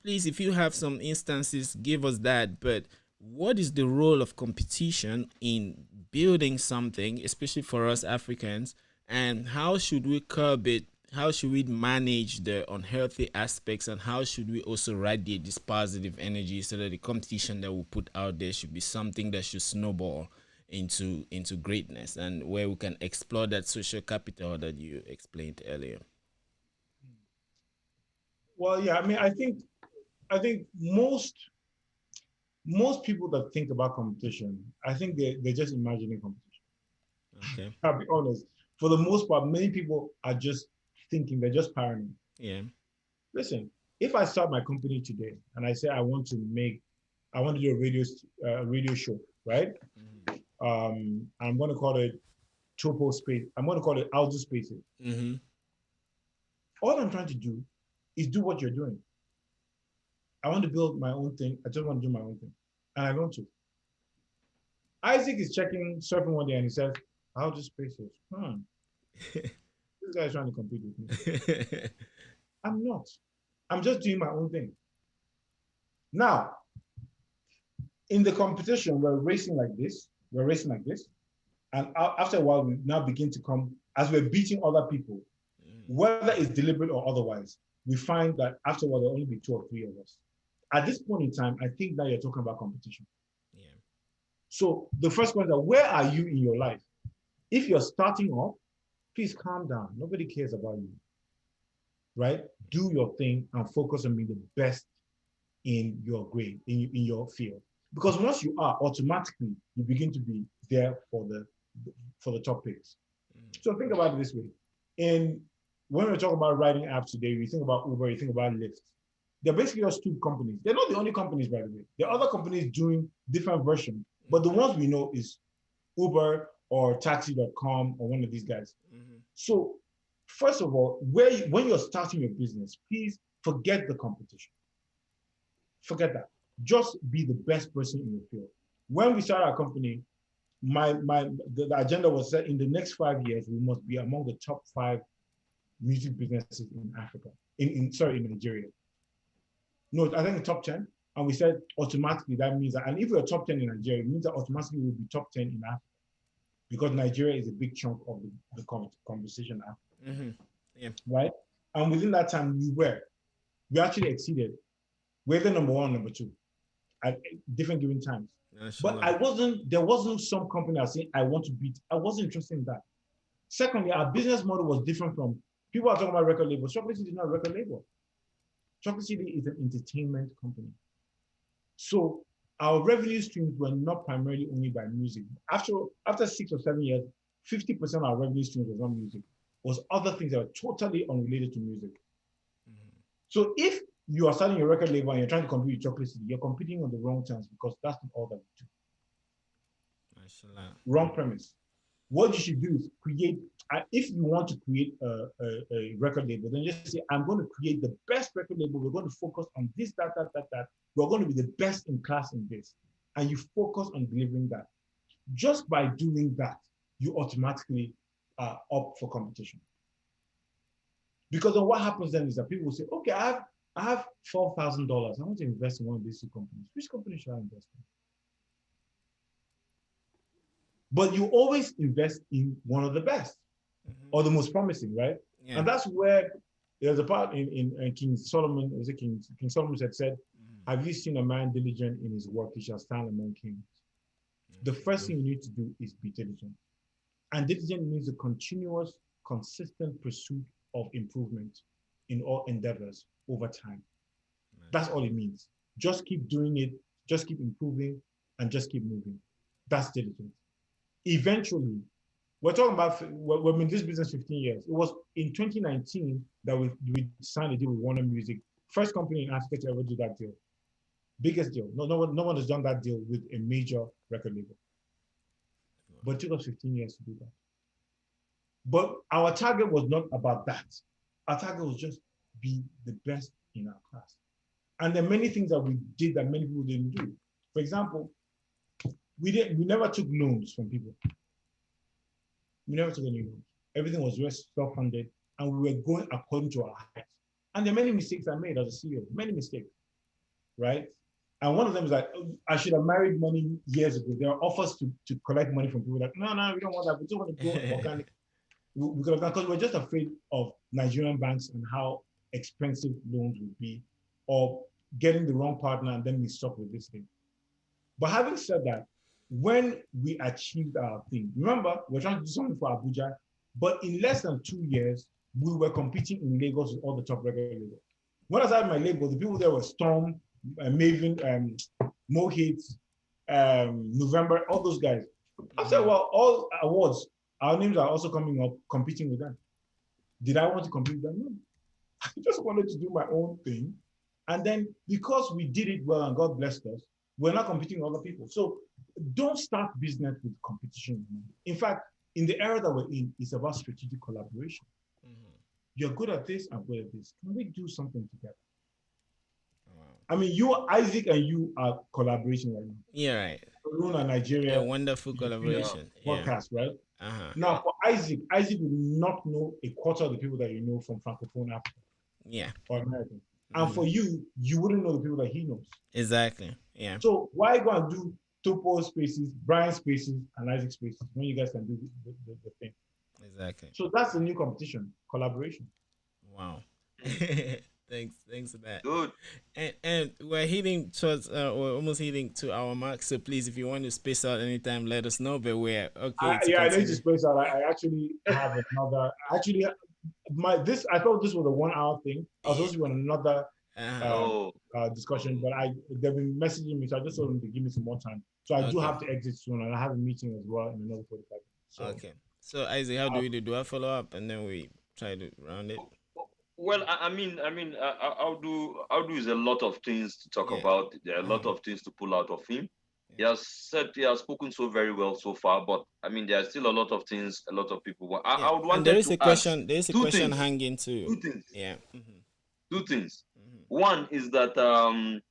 please, if you have some instances, give us that. But what is the role of competition in building something, especially for us Africans, and how should we curb it? How should we manage the unhealthy aspects, and how should we also radiate this positive energy so that the competition that we put out there should be something that should snowball into greatness, and where we can explore that social capital that you explained earlier? Well, yeah. I mean, I think most people that think about competition, I think they're just imagining competition. Okay. I'll be honest. For the most part, many people are just thinking, they're just paranoid. Yeah. Listen, if I start my company today and I say I want to do a radio show, right? I'm going to call it Chopo Space. I'm going to call it Audu Spaces. Mm-hmm. All I'm trying to do is do what you're doing. I want to build my own thing. I just want to do my own thing, and I want to. Isaac is surfing one day, and he says, Audu Spaces. This guy is trying to compete with me. I'm not. I'm just doing my own thing. Now, in the competition, we're racing like this. And after a while, we now begin to come, as we're beating other people, whether it's deliberate or otherwise, we find that after a while, there'll only be 2 or 3 of us. At this point in time, I think now you're talking about competition. Yeah. So the first question is, where are you in your life? If you're starting off, please calm down. Nobody cares about you, right? Do your thing and focus on being the best in your grade, in your field. Because once you are, automatically, you begin to be there for the top picks. So think about it this way. When we talk about writing apps today, we think about Uber, you think about Lyft. They're basically just 2 companies. They're not the only companies, by the way. There are other companies doing different versions, but the ones we know is Uber or Taxi.com or one of these guys. So first of all, when you're starting your business, please forget the competition. Forget that. Just be the best person in your field. When we started our company, the agenda was set in the next 5 years, we must be among the top 5 music businesses in Africa, in Nigeria. No, I think the top 10. And we said automatically that means that, and if we're top 10 in Nigeria, it means that automatically we'll be top 10 in Africa, because Nigeria is a big chunk of the conversation Africa. Yeah. Right? And within that time, we actually exceeded. We're the number 1, number 2 at different given times. But there wasn't some company I was saying I want to beat. I wasn't interested in that. Secondly, our business model was different from people are talking about record labels. Chocolate City is not a record label. Chocolate City is an entertainment company. So our revenue streams were not primarily only by music. After 6 or 7 years, 50% of our revenue streams was not music. It was other things that were totally unrelated to music. Mm-hmm. So if you are starting a record label and you're trying to compete with Chocolate City, you're competing on the wrong terms because that's not all that we do. Wrong premise. What you should do is create, if you want to create a record label, then just say, I'm going to create the best record label. We're going to focus on this, that. We're going to be the best in class in this. And you focus on delivering that. Just by doing that, you automatically are up for competition. Because then what happens then is that people will say, okay, I have $4,000. I want to invest in one of these two companies. Which company should I invest in? But you always invest in one of the best or the most promising, right? Yeah. And that's where there's a part in King Solomon, was it King Solomon said, have you seen a man diligent in his work? He shall stand among kings. The first thing you need to do is be diligent. And diligent means a continuous, consistent pursuit of improvement in all endeavors over time. That's all it means. Just keep doing it, just keep improving, and just keep moving. That's diligence. Eventually, we're talking about, we've been in this business 15 years. It was in 2019 that we signed a deal with Warner Music. First company in Africa to ever do that deal. Biggest deal. No one has done that deal with a major record label. But it took us 15 years to do that. But our target was not about that. Our target was just be the best in our class. And there are many things that we did that many people didn't do. For example, we never took loans from people. We never took any loans. Everything was just self-funded, and we were going according to our height. And there are many mistakes I made as a CEO, many mistakes, right? And one of them is that I should have married money years ago. There are offers to collect money from people like, no, we don't want that. We just want to go organic. We could have done, because we're just afraid of Nigerian banks and how expensive loans would be, or getting the wrong partner and then we stuck with this thing. But having said that, when we achieved our thing, remember, we're trying to do something for Abuja, but in less than 2 years, we were competing in Lagos with all the top record labels. When I started my label, the people there were Storm, Maven, Mohit, November, all those guys. I said, well, all awards, our names are also coming up, competing with them. Did I want to compete with them? No. I just wanted to do my own thing. And then because we did it well and God blessed us, we're not competing with other people. So don't start business with competition. In fact, in the era that we're in, it's about strategic collaboration. You're good at this, I'm good at this. Can we do something together? I mean, Isaac and you are collaborating right now. Yeah, right. Cameroon and Nigeria. A wonderful collaboration. Podcast, right? Now, for Isaac will not know a quarter of the people that you know from Francophone Africa. Yeah. Or American. And for you wouldn't know the people that he knows. Exactly. Yeah. So why go and do Topo spaces, Brian spaces, and Isaac spaces when you guys can do the thing? Exactly. So that's the new competition, collaboration. Wow. Thanks for that. Good. And we're heading towards, we're almost heading to our mark. So please, if you want to space out anytime, let us know. But we're okay. I need to space out. I actually have another. Actually, I thought this was a 1 hour thing. I was supposed to be on another discussion, but they've been messaging me, so I just told them to give me some more time. So I do have to exit soon, and I have a meeting as well in another 45 minutes. So, okay. So Isaac, how do we do? I follow up and then we try to round it? Well, Audu is a lot of things to talk about. There are a lot of things to pull out of him. Yeah. He has spoken so very well so far, but I mean, there are still a lot of things, a lot of people. I would want there is a question hanging too. Two things. Yeah. Two things. One is that the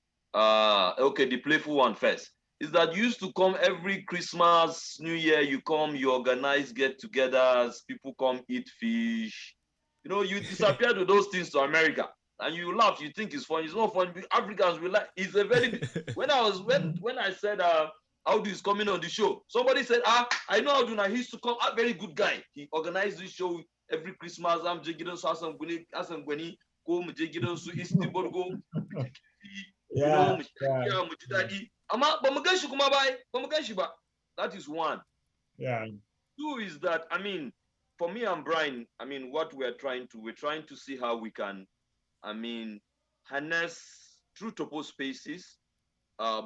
playful one first. Is that you used to come every Christmas, New Year, you come, you organize get-togethers, people come eat fish. You know, you disappeared with those things to America, and you laugh. You think it's funny. It's not funny. Africans will like. It's a very. When I said Audu is coming on the show, somebody said, I know Audu now. He used to come. A very good guy. He organized this show every Christmas. I'm jigidan so Asan Gweni go jigidan so East Borgo. That is one. Yeah. Two is that, I mean, for me and Brian, I mean, what we're trying to see how we can, I mean, harness through topo spaces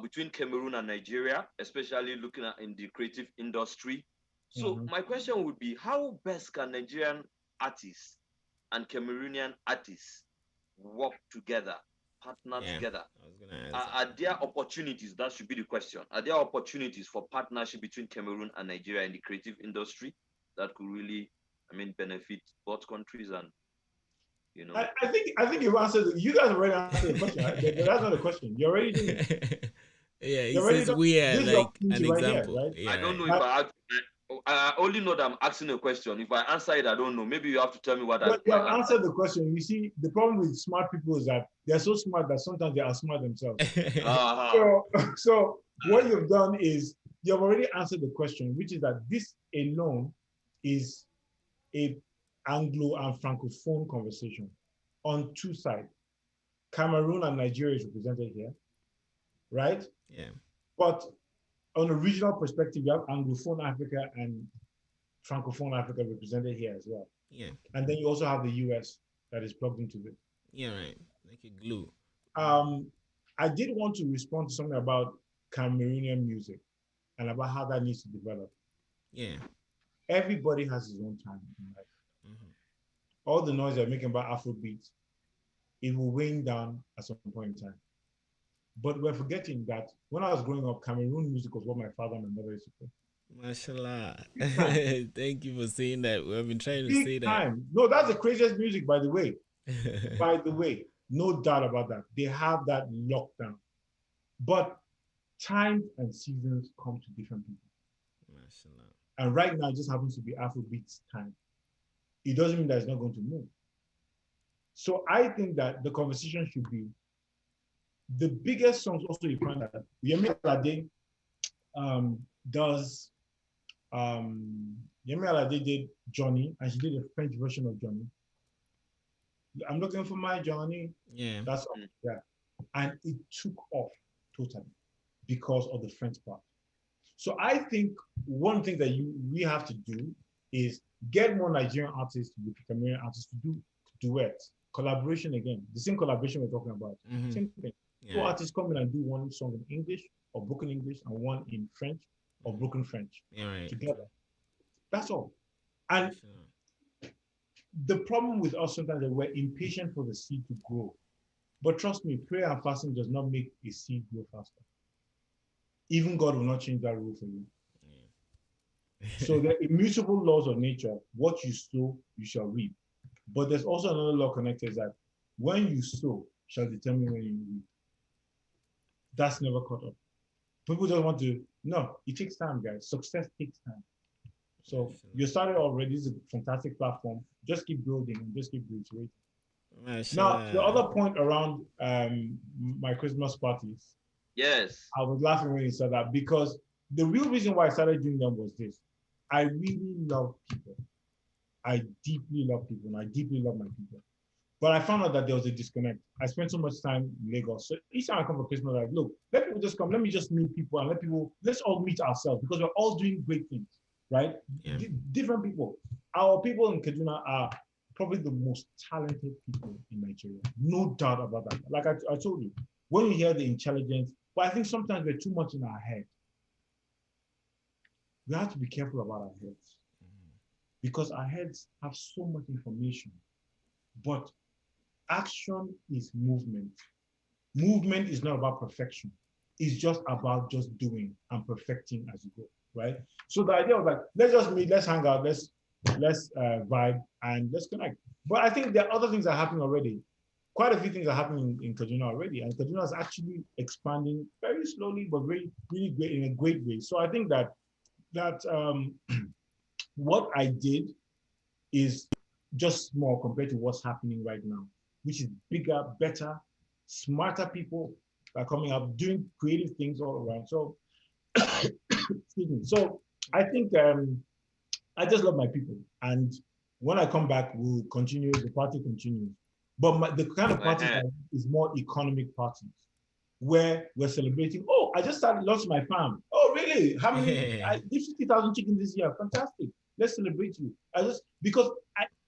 between Cameroon and Nigeria, especially looking at in the creative industry. So my question would be, how best can Nigerian artists and Cameroonian artists work together, partner together? Are there opportunities? That should be the question. Are there opportunities for partnership between Cameroon and Nigeria in the creative industry that could really, I mean, benefit both countries? And you know, I think you've answered. You guys already answered the question. That's not a question. You already did. Yeah, he says we are like an example. Right? Yeah, I don't know if I only know that I'm asking a question. If I answer it, I don't know. Maybe you have to tell me what you have answered the question. You see, the problem with smart people is that they're so smart that sometimes they outsmart themselves. So what you've done is you've already answered the question, which is that this alone is a Anglo and Francophone conversation on two sides. Cameroon and Nigeria is represented here, right? Yeah. But on a regional perspective, you have Anglophone Africa and Francophone Africa represented here as well. Yeah. And then you also have the US that is plugged into it. Yeah, right. Like a glue. I did want to respond to something about Cameroonian music and about how that needs to develop. Yeah. Everybody has his own time in life. All the noise they're making about Afrobeats, it will wane down at some point in time. But we're forgetting that when I was growing up, Cameroon music was what my father and my mother used to play. Mashallah. Thank you for saying that. We've been trying to say that. No, that's the craziest music, by the way. By the way, no doubt about that. They have that lockdown. But times and seasons come to different people. Mashallah. And right now, it just happens to be Afrobeats time. It doesn't mean that it's not going to move. So I think that the conversation should be the biggest songs. Also, you find that Yemi Alade does. Yemi Alade did Johnny, and she did a French version of Johnny. I'm looking for my Johnny. Yeah, that's all. Yeah, and it took off totally because of the French part. So I think one thing that we have to do is get more Nigerian artists with Cameroonian artists to do duets, collaboration again. The same collaboration we're talking about. Same thing. Yeah. Two artists come in and do one song in English or broken English and one in French or broken French together. That's all. And the problem with us sometimes is we're impatient for the seed to grow. But trust me, prayer and fasting does not make a seed grow faster. Even God will not change that rule for you. So the immutable laws of nature, what you sow, you shall reap. But there's also another law connected that when you sow shall determine when you reap. That's never caught up. People don't want to, no, it takes time, guys. Success takes time. So you started already, this is a fantastic platform. Just keep building and just keep reiterating. Now, the other point around my Christmas parties. Yes. I was laughing when you said that because the real reason why I started doing them was this. I really love people. I deeply love people and I deeply love my people. But I found out that there was a disconnect. I spent so much time in Lagos. So each time I come for Christmas, I'm like, look, let people just come. Let me just meet people and let's all meet ourselves because we're all doing great things, right? Yeah. Different people. Our people in Kaduna are probably the most talented people in Nigeria. No doubt about that. Like I told you, when you hear the intelligence, but I think sometimes we're too much in our head. We have to be careful about our heads because our heads have so much information, but action is movement. Movement is not about perfection. It's just about just doing and perfecting as you go, right? So the idea was like, let's just meet, let's hang out, let's vibe and let's connect. But I think there are other things that are happening already. Quite a few things are happening in Kaduna already, and Kaduna is actually expanding very slowly, but really great in a great way. So I think that what I did is just small compared to what's happening right now, which is bigger, better, smarter people are coming up doing creative things all around. So, excuse me. So I think I just love my people, and when I come back, we'll continue. The party continues. But the kind of parties is more economic parties. where we're celebrating. Oh, I just lost my farm. Oh, really? How many? I did 50,000 chickens this year. Fantastic. Let's celebrate you. Because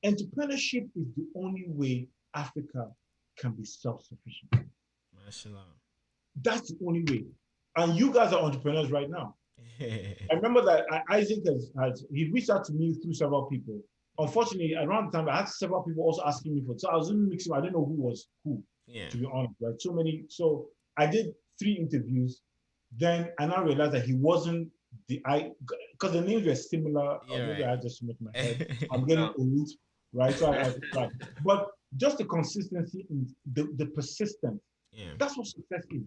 entrepreneurship is the only way Africa can be self-sufficient. Mashallah. That's the only way. And you guys are entrepreneurs right now. I remember that Isaac he reached out to me through several people. Unfortunately, around the time I had several people also asking me for. So I was in mixing. I didn't know who was who. Yeah. To be honest, right? So many. So I did 3 interviews. Then I now realized that he wasn't because the names were similar. Yeah, maybe I just make my head. I'm getting old, right? So but just the consistency and the persistence. Yeah. That's what success is.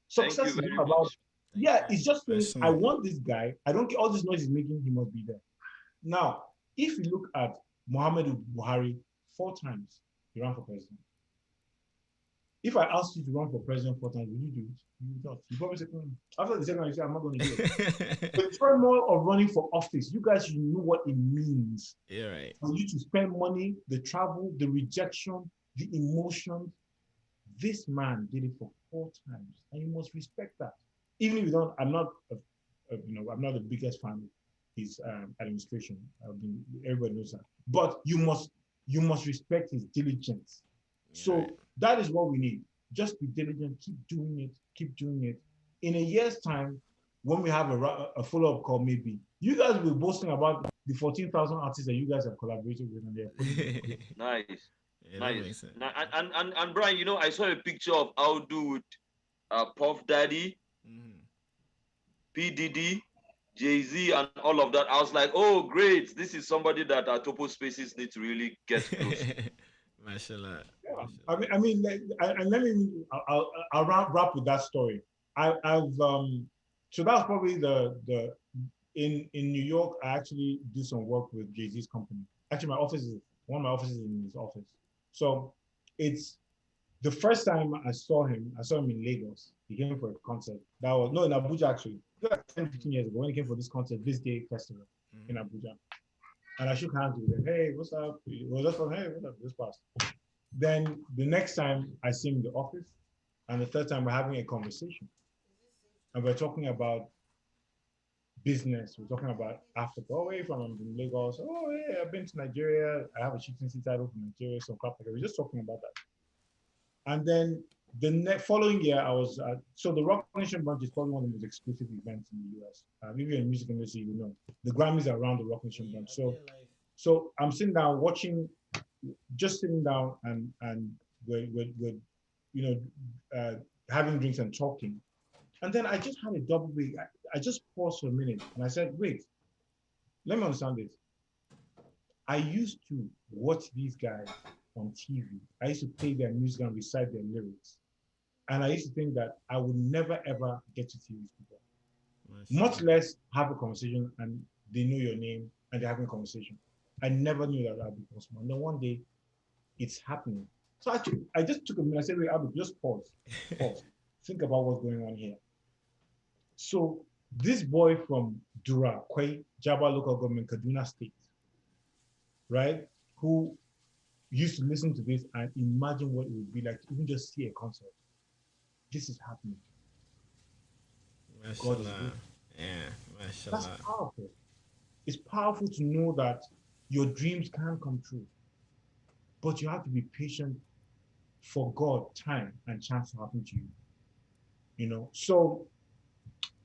Success is not about. Yeah, it's just saying, I want this guy. I don't care all this noise he's making. He must be there. Now, if you look at Muhammadu Buhari, 4 times he ran for president. If I asked you to run for president 4 times, would you do it? You would not. You probably say, after the second, you say, I'm not going to do it. The turmoil of running for office, you guys should know what it means. Yeah, right. For you to spend money, the travel, the rejection, the emotions. This man did it for 4 times, and you must respect that. Even if you don't, I'm not the biggest fan of his administration. Everybody knows that. But you must respect his diligence. Yeah. So that is what we need. Just be diligent. Keep doing it. In a year's time, when we have a follow-up call, maybe you guys will be boasting about the 14,000 artists that you guys have collaborated with, and they're nice. Yeah, nice. And Brian, I saw a picture of Audu with Puff Daddy, P. Diddy, Jay-Z, and all of that. I was like, oh, great. This is somebody that our Topo Spaces need to really get close. Mashallah. Yeah. I mean, I'll wrap with that story. So that's probably in New York, I actually do some work with Jay-Z's company. Actually, one of my offices is in his office. So it's the first time I saw him in Lagos. He came for a concert. In Abuja actually. 10, 15 years ago when he came for this concert, this day festival in Abuja. And I shook hands with him. Hey, what's up? He was just like, hey, what's up? This passed. Then the next time I see him in the office, and the third time we're having a conversation. And we're talking about business. We're talking about Africa. Oh, where are you from? I'm from Lagos. Oh, yeah, I've been to Nigeria. I have a chieftaincy title from Nigeria, so we're just talking about that. And then the following year, I was so the Rock Nation Bunch is probably one of the most exclusive events in the US. If you're in the music industry, you know the Grammys are around the Rock Nation Bunch. So I'm sitting down watching, just sitting down and we're having drinks and talking, and then I just had a double wig. I just paused for a minute and I said, wait, let me understand this. I used to watch these guys on TV. I used to play their music and recite their lyrics. And I used to think that I would never, ever get to see these people. Much less have a conversation and they know your name and they're having a conversation. I never knew that would be possible. And then one day, it's happening. So I just took a minute. I said, wait, Abu, just pause. Think about what's going on here. So this boy from Dura, Kwai, Jaba local government, Kaduna State, right, who used to listen to this and imagine what it would be like to even just see a concert. This is happening. Mashallah. Yeah, mashallah. That's powerful. It's powerful to know that your dreams can come true. But you have to be patient for God, time, and chance to happen to you. So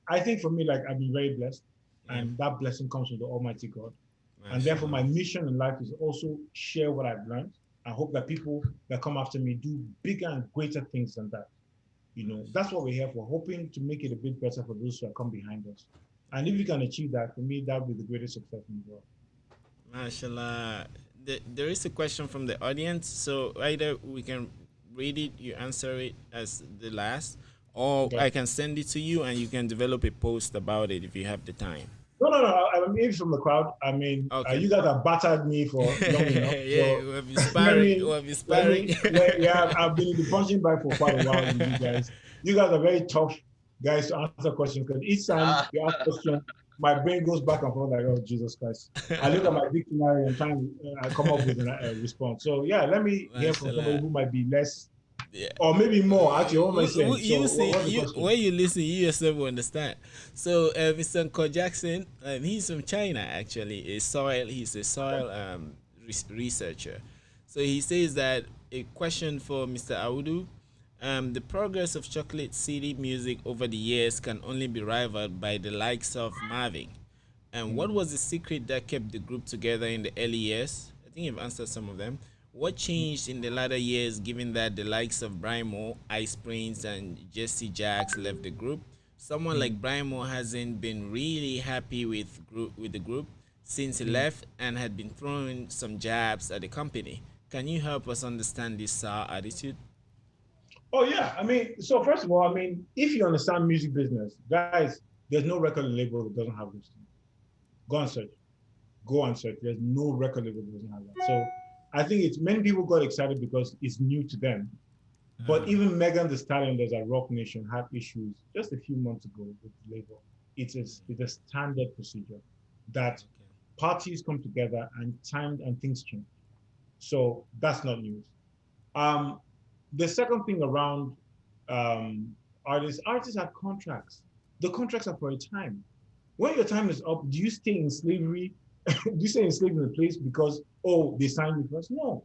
I think for me, like, I've been very blessed, and that blessing comes from the Almighty God. And therefore, my mission in life is also share what I've learned. I hope that people that come after me do bigger and greater things than that. That's what we're here for, hoping to make it a bit better for those who come behind us. And if we can achieve that, for me, that would be the greatest success in the world. Mashallah. There is a question from the audience, so either we can read it, you answer it as the last, or I can send it to you and you can develop a post about it if you have the time. No. I mean, from the crowd. I mean, you guys have battered me for long enough. Yeah, we have inspiring. I've been in the punching bag for quite a while with you guys. You guys are very tough guys to answer questions, because each time you ask a question, my brain goes back and forth like, oh, Jesus Christ. I look at my dictionary and I come up with a response. So, let me hear from somebody who might be less Yeah. or maybe more. Actually, what am I saying? So, You see, what's the you question? when you listen, you yourself will understand. So, Mr. Ko Jackson, he's from China. Actually, He's a soil researcher. So he says that a question for Mr. Audu. The progress of chocolate city music over the years can only be rivaled by the likes of Marvin. And what was the secret that kept the group together in the early years? I think you've answered some of them. What changed in the latter years, given that the likes of Brymo, Ice Prince, and Jesse Jacks left the group? Someone like Brymo hasn't been really happy with the group since he left and had been throwing some jabs at the company. Can you help us understand this sour attitude? Oh yeah, I mean, so first of all, I mean, if you understand music business, guys, there's no record label that doesn't have this thing. Go and search. Go and search. There's no record label that doesn't have that. So I think it's many people got excited because it's new to them. But even Megan Thee Stallion, there's a Rock Nation, had issues just a few months ago with the label. It's a standard procedure that parties come together and timed and things change. So that's not news. Um, the second thing around artists have contracts. The contracts are for a time. When your time is up, do you stay in slavery? Do you stay in slavery in a place because, oh, they signed with us? No.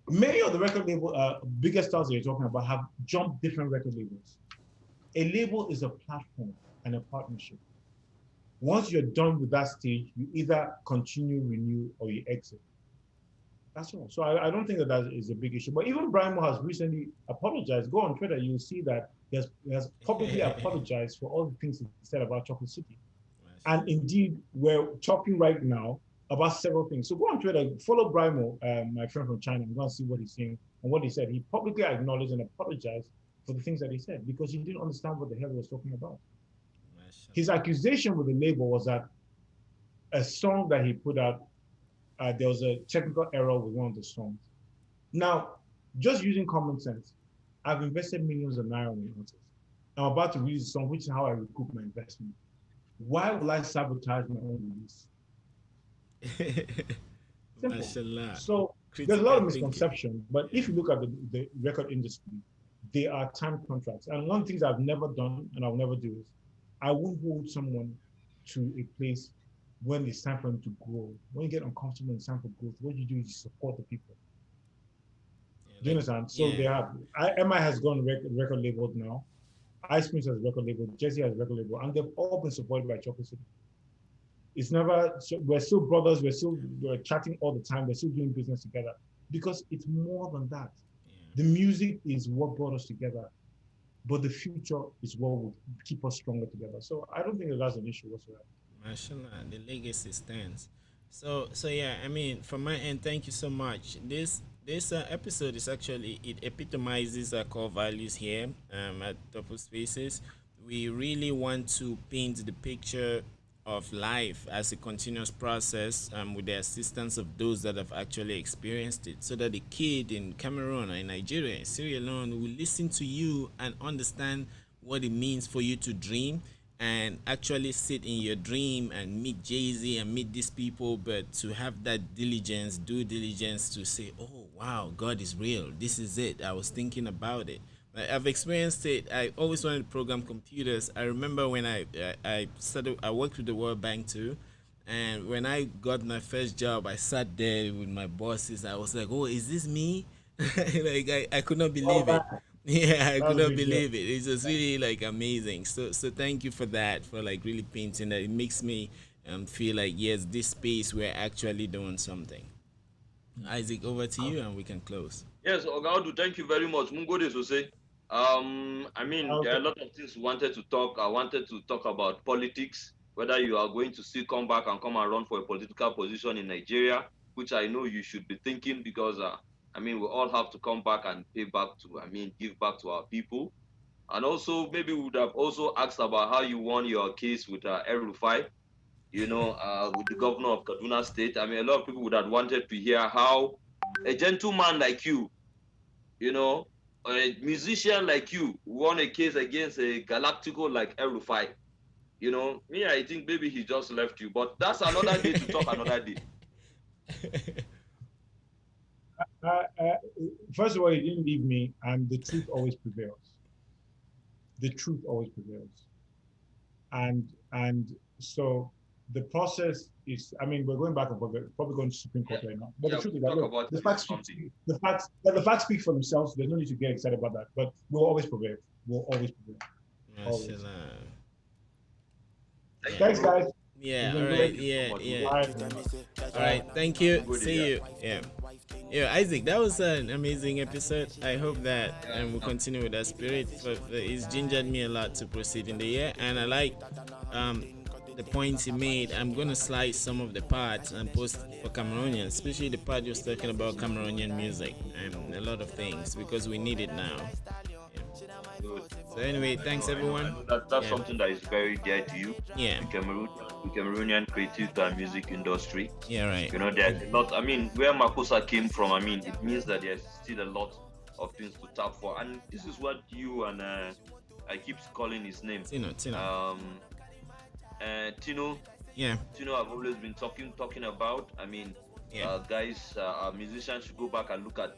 Many of the record label, biggest stars that you're talking about have jumped different record labels. A label is a platform and a partnership. Once you're done with that stage, you either continue, renew, or you exit. That's all. So I don't think that is a big issue. But even Brian Moore has recently apologized. Go on Twitter, you'll see that he has publicly apologized for all the things he said about Chocolate City. And indeed, we're talking right now about several things. So go on Twitter, follow Brian Moore, my friend from China, and go and see what he's saying and what he said. He publicly acknowledged and apologized for the things that he said because he didn't understand what the hell he was talking about. His accusation with the label was that a song that he put out, there was a technical error with one of the songs. Now, just using common sense, I've invested millions of naira in the artist. I'm about to release a song, which is how I recoup my investment. Why will I sabotage my own release? Simple. So there's a lot of misconception, but if you look at the record industry, they are time contracts. And one of the things I've never done and I'll never do is I won't hold someone to a place when it's time for them to grow. When you get uncomfortable and it's time for growth, what you do is you support the people. Do you understand? So they have, MI has gone record labeled now. Ice Prince has record label, Jesse has record label, and they've all been supported by Chocolate City. It's never, we're still brothers, we're chatting all the time, we're still doing business together because it's more than that. The music is what brought us together, but the future is what will keep us stronger together. So I don't think that that's an issue whatsoever. Mashallah, the legacy stands. So yeah, I mean, from my end, thank you so much. This episode is actually, it epitomizes our core values here at Double Spaces. We really want to paint the picture of life as a continuous process with the assistance of those that have actually experienced it, so that the kid in Cameroon or in Nigeria, in Sierra Leone, will listen to you and understand what it means for you to dream and actually sit in your dream and meet Jay-Z and meet these people, but to have that due diligence to say, oh wow, God is real, this is it, I was thinking about it. I've experienced it. I always wanted to program computers. I remember when I worked with the World Bank too, and when I got my first job, I sat there with my bosses. I was like, oh, is this me? Like I could not believe it. Yeah, I could not believe it. It's just really like amazing. So thank you for that, for like really painting that. It makes me feel like, yes, this space we're actually doing something. Isaac, over to you and we can close. Yes, Oga Audu, thank you very much. Mungo to say. I mean, there are a lot of things we wanted to talk. I wanted to talk about politics, whether you are going to still come back and come and run for a political position in Nigeria, which I know you should be thinking because, I mean, we all have to come back and pay back to, I mean, give back to our people. And also, maybe we would have also asked about how you won your case with El Rufai, you know, with the governor of Kaduna State. I mean, a lot of people would have wanted to hear how a gentleman like you know, a musician like you won a case against a galactical like El Rufai. You know, me, I think maybe he just left you, but that's another day to talk another day. First of all, he didn't leave me, and the truth always prevails. The truth always prevails, and so the process is. I mean, we're going back and forth. We're probably going to Supreme Court right now. But Yeah, the truth is we'll that talk look, about the it facts speak. something. The facts speak for themselves. There's no need to get excited about that. But we'll always prevail. We'll always prevail. Always. Mashallah. Thank Thanks, you, bro. guys. Yeah, It's all been right. great. Yeah, Much, yeah. bro. All right. All right. Thank you. Good, See yeah. you. Yeah. Yeah, Isaac, that was an amazing episode. I hope that Yeah. we'll continue with that spirit. It's gingered me a lot to proceed in the year, and I like um, the points he made. I'm gonna slice some of the parts and post for Cameroonians, especially the part you're talking about Cameroonian music and a lot of things because we need it now. Good. So anyway, thanks everyone. I know that's Yeah. something that is very dear to you. Yeah. The Cameroonian creative and music industry. Yeah, right. You know, there's a lot. I mean, where Makosa came from, I mean, it means that there's still a lot of things to tap for. And this is what you and I keep calling his name. Tino. Tino. Yeah. Tino, I've always been talking about. I mean, Yeah. guys, our musicians should go back and look at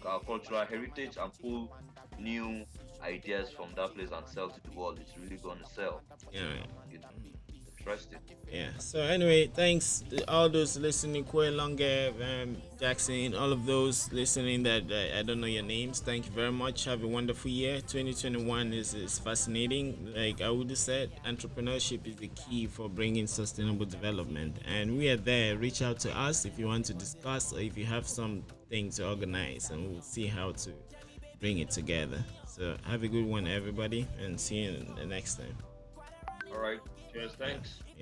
our cultural heritage and pull new ideas from that place and sell to the world. It's really going to sell. Yeah, right. It's interesting. Yeah. So anyway, thanks to all those listening, Kwe Longe, Jackson, all of those listening that I don't know your names. Thank you very much. Have a wonderful year. 2021 is fascinating. Like Audu said, entrepreneurship is the key for bringing sustainable development, and we are there. Reach out to us if you want to discuss or if you have something to organize, and we'll see how to bring it together. So have a good one, everybody, and see you the next time. All right. Cheers. Thanks. Yeah.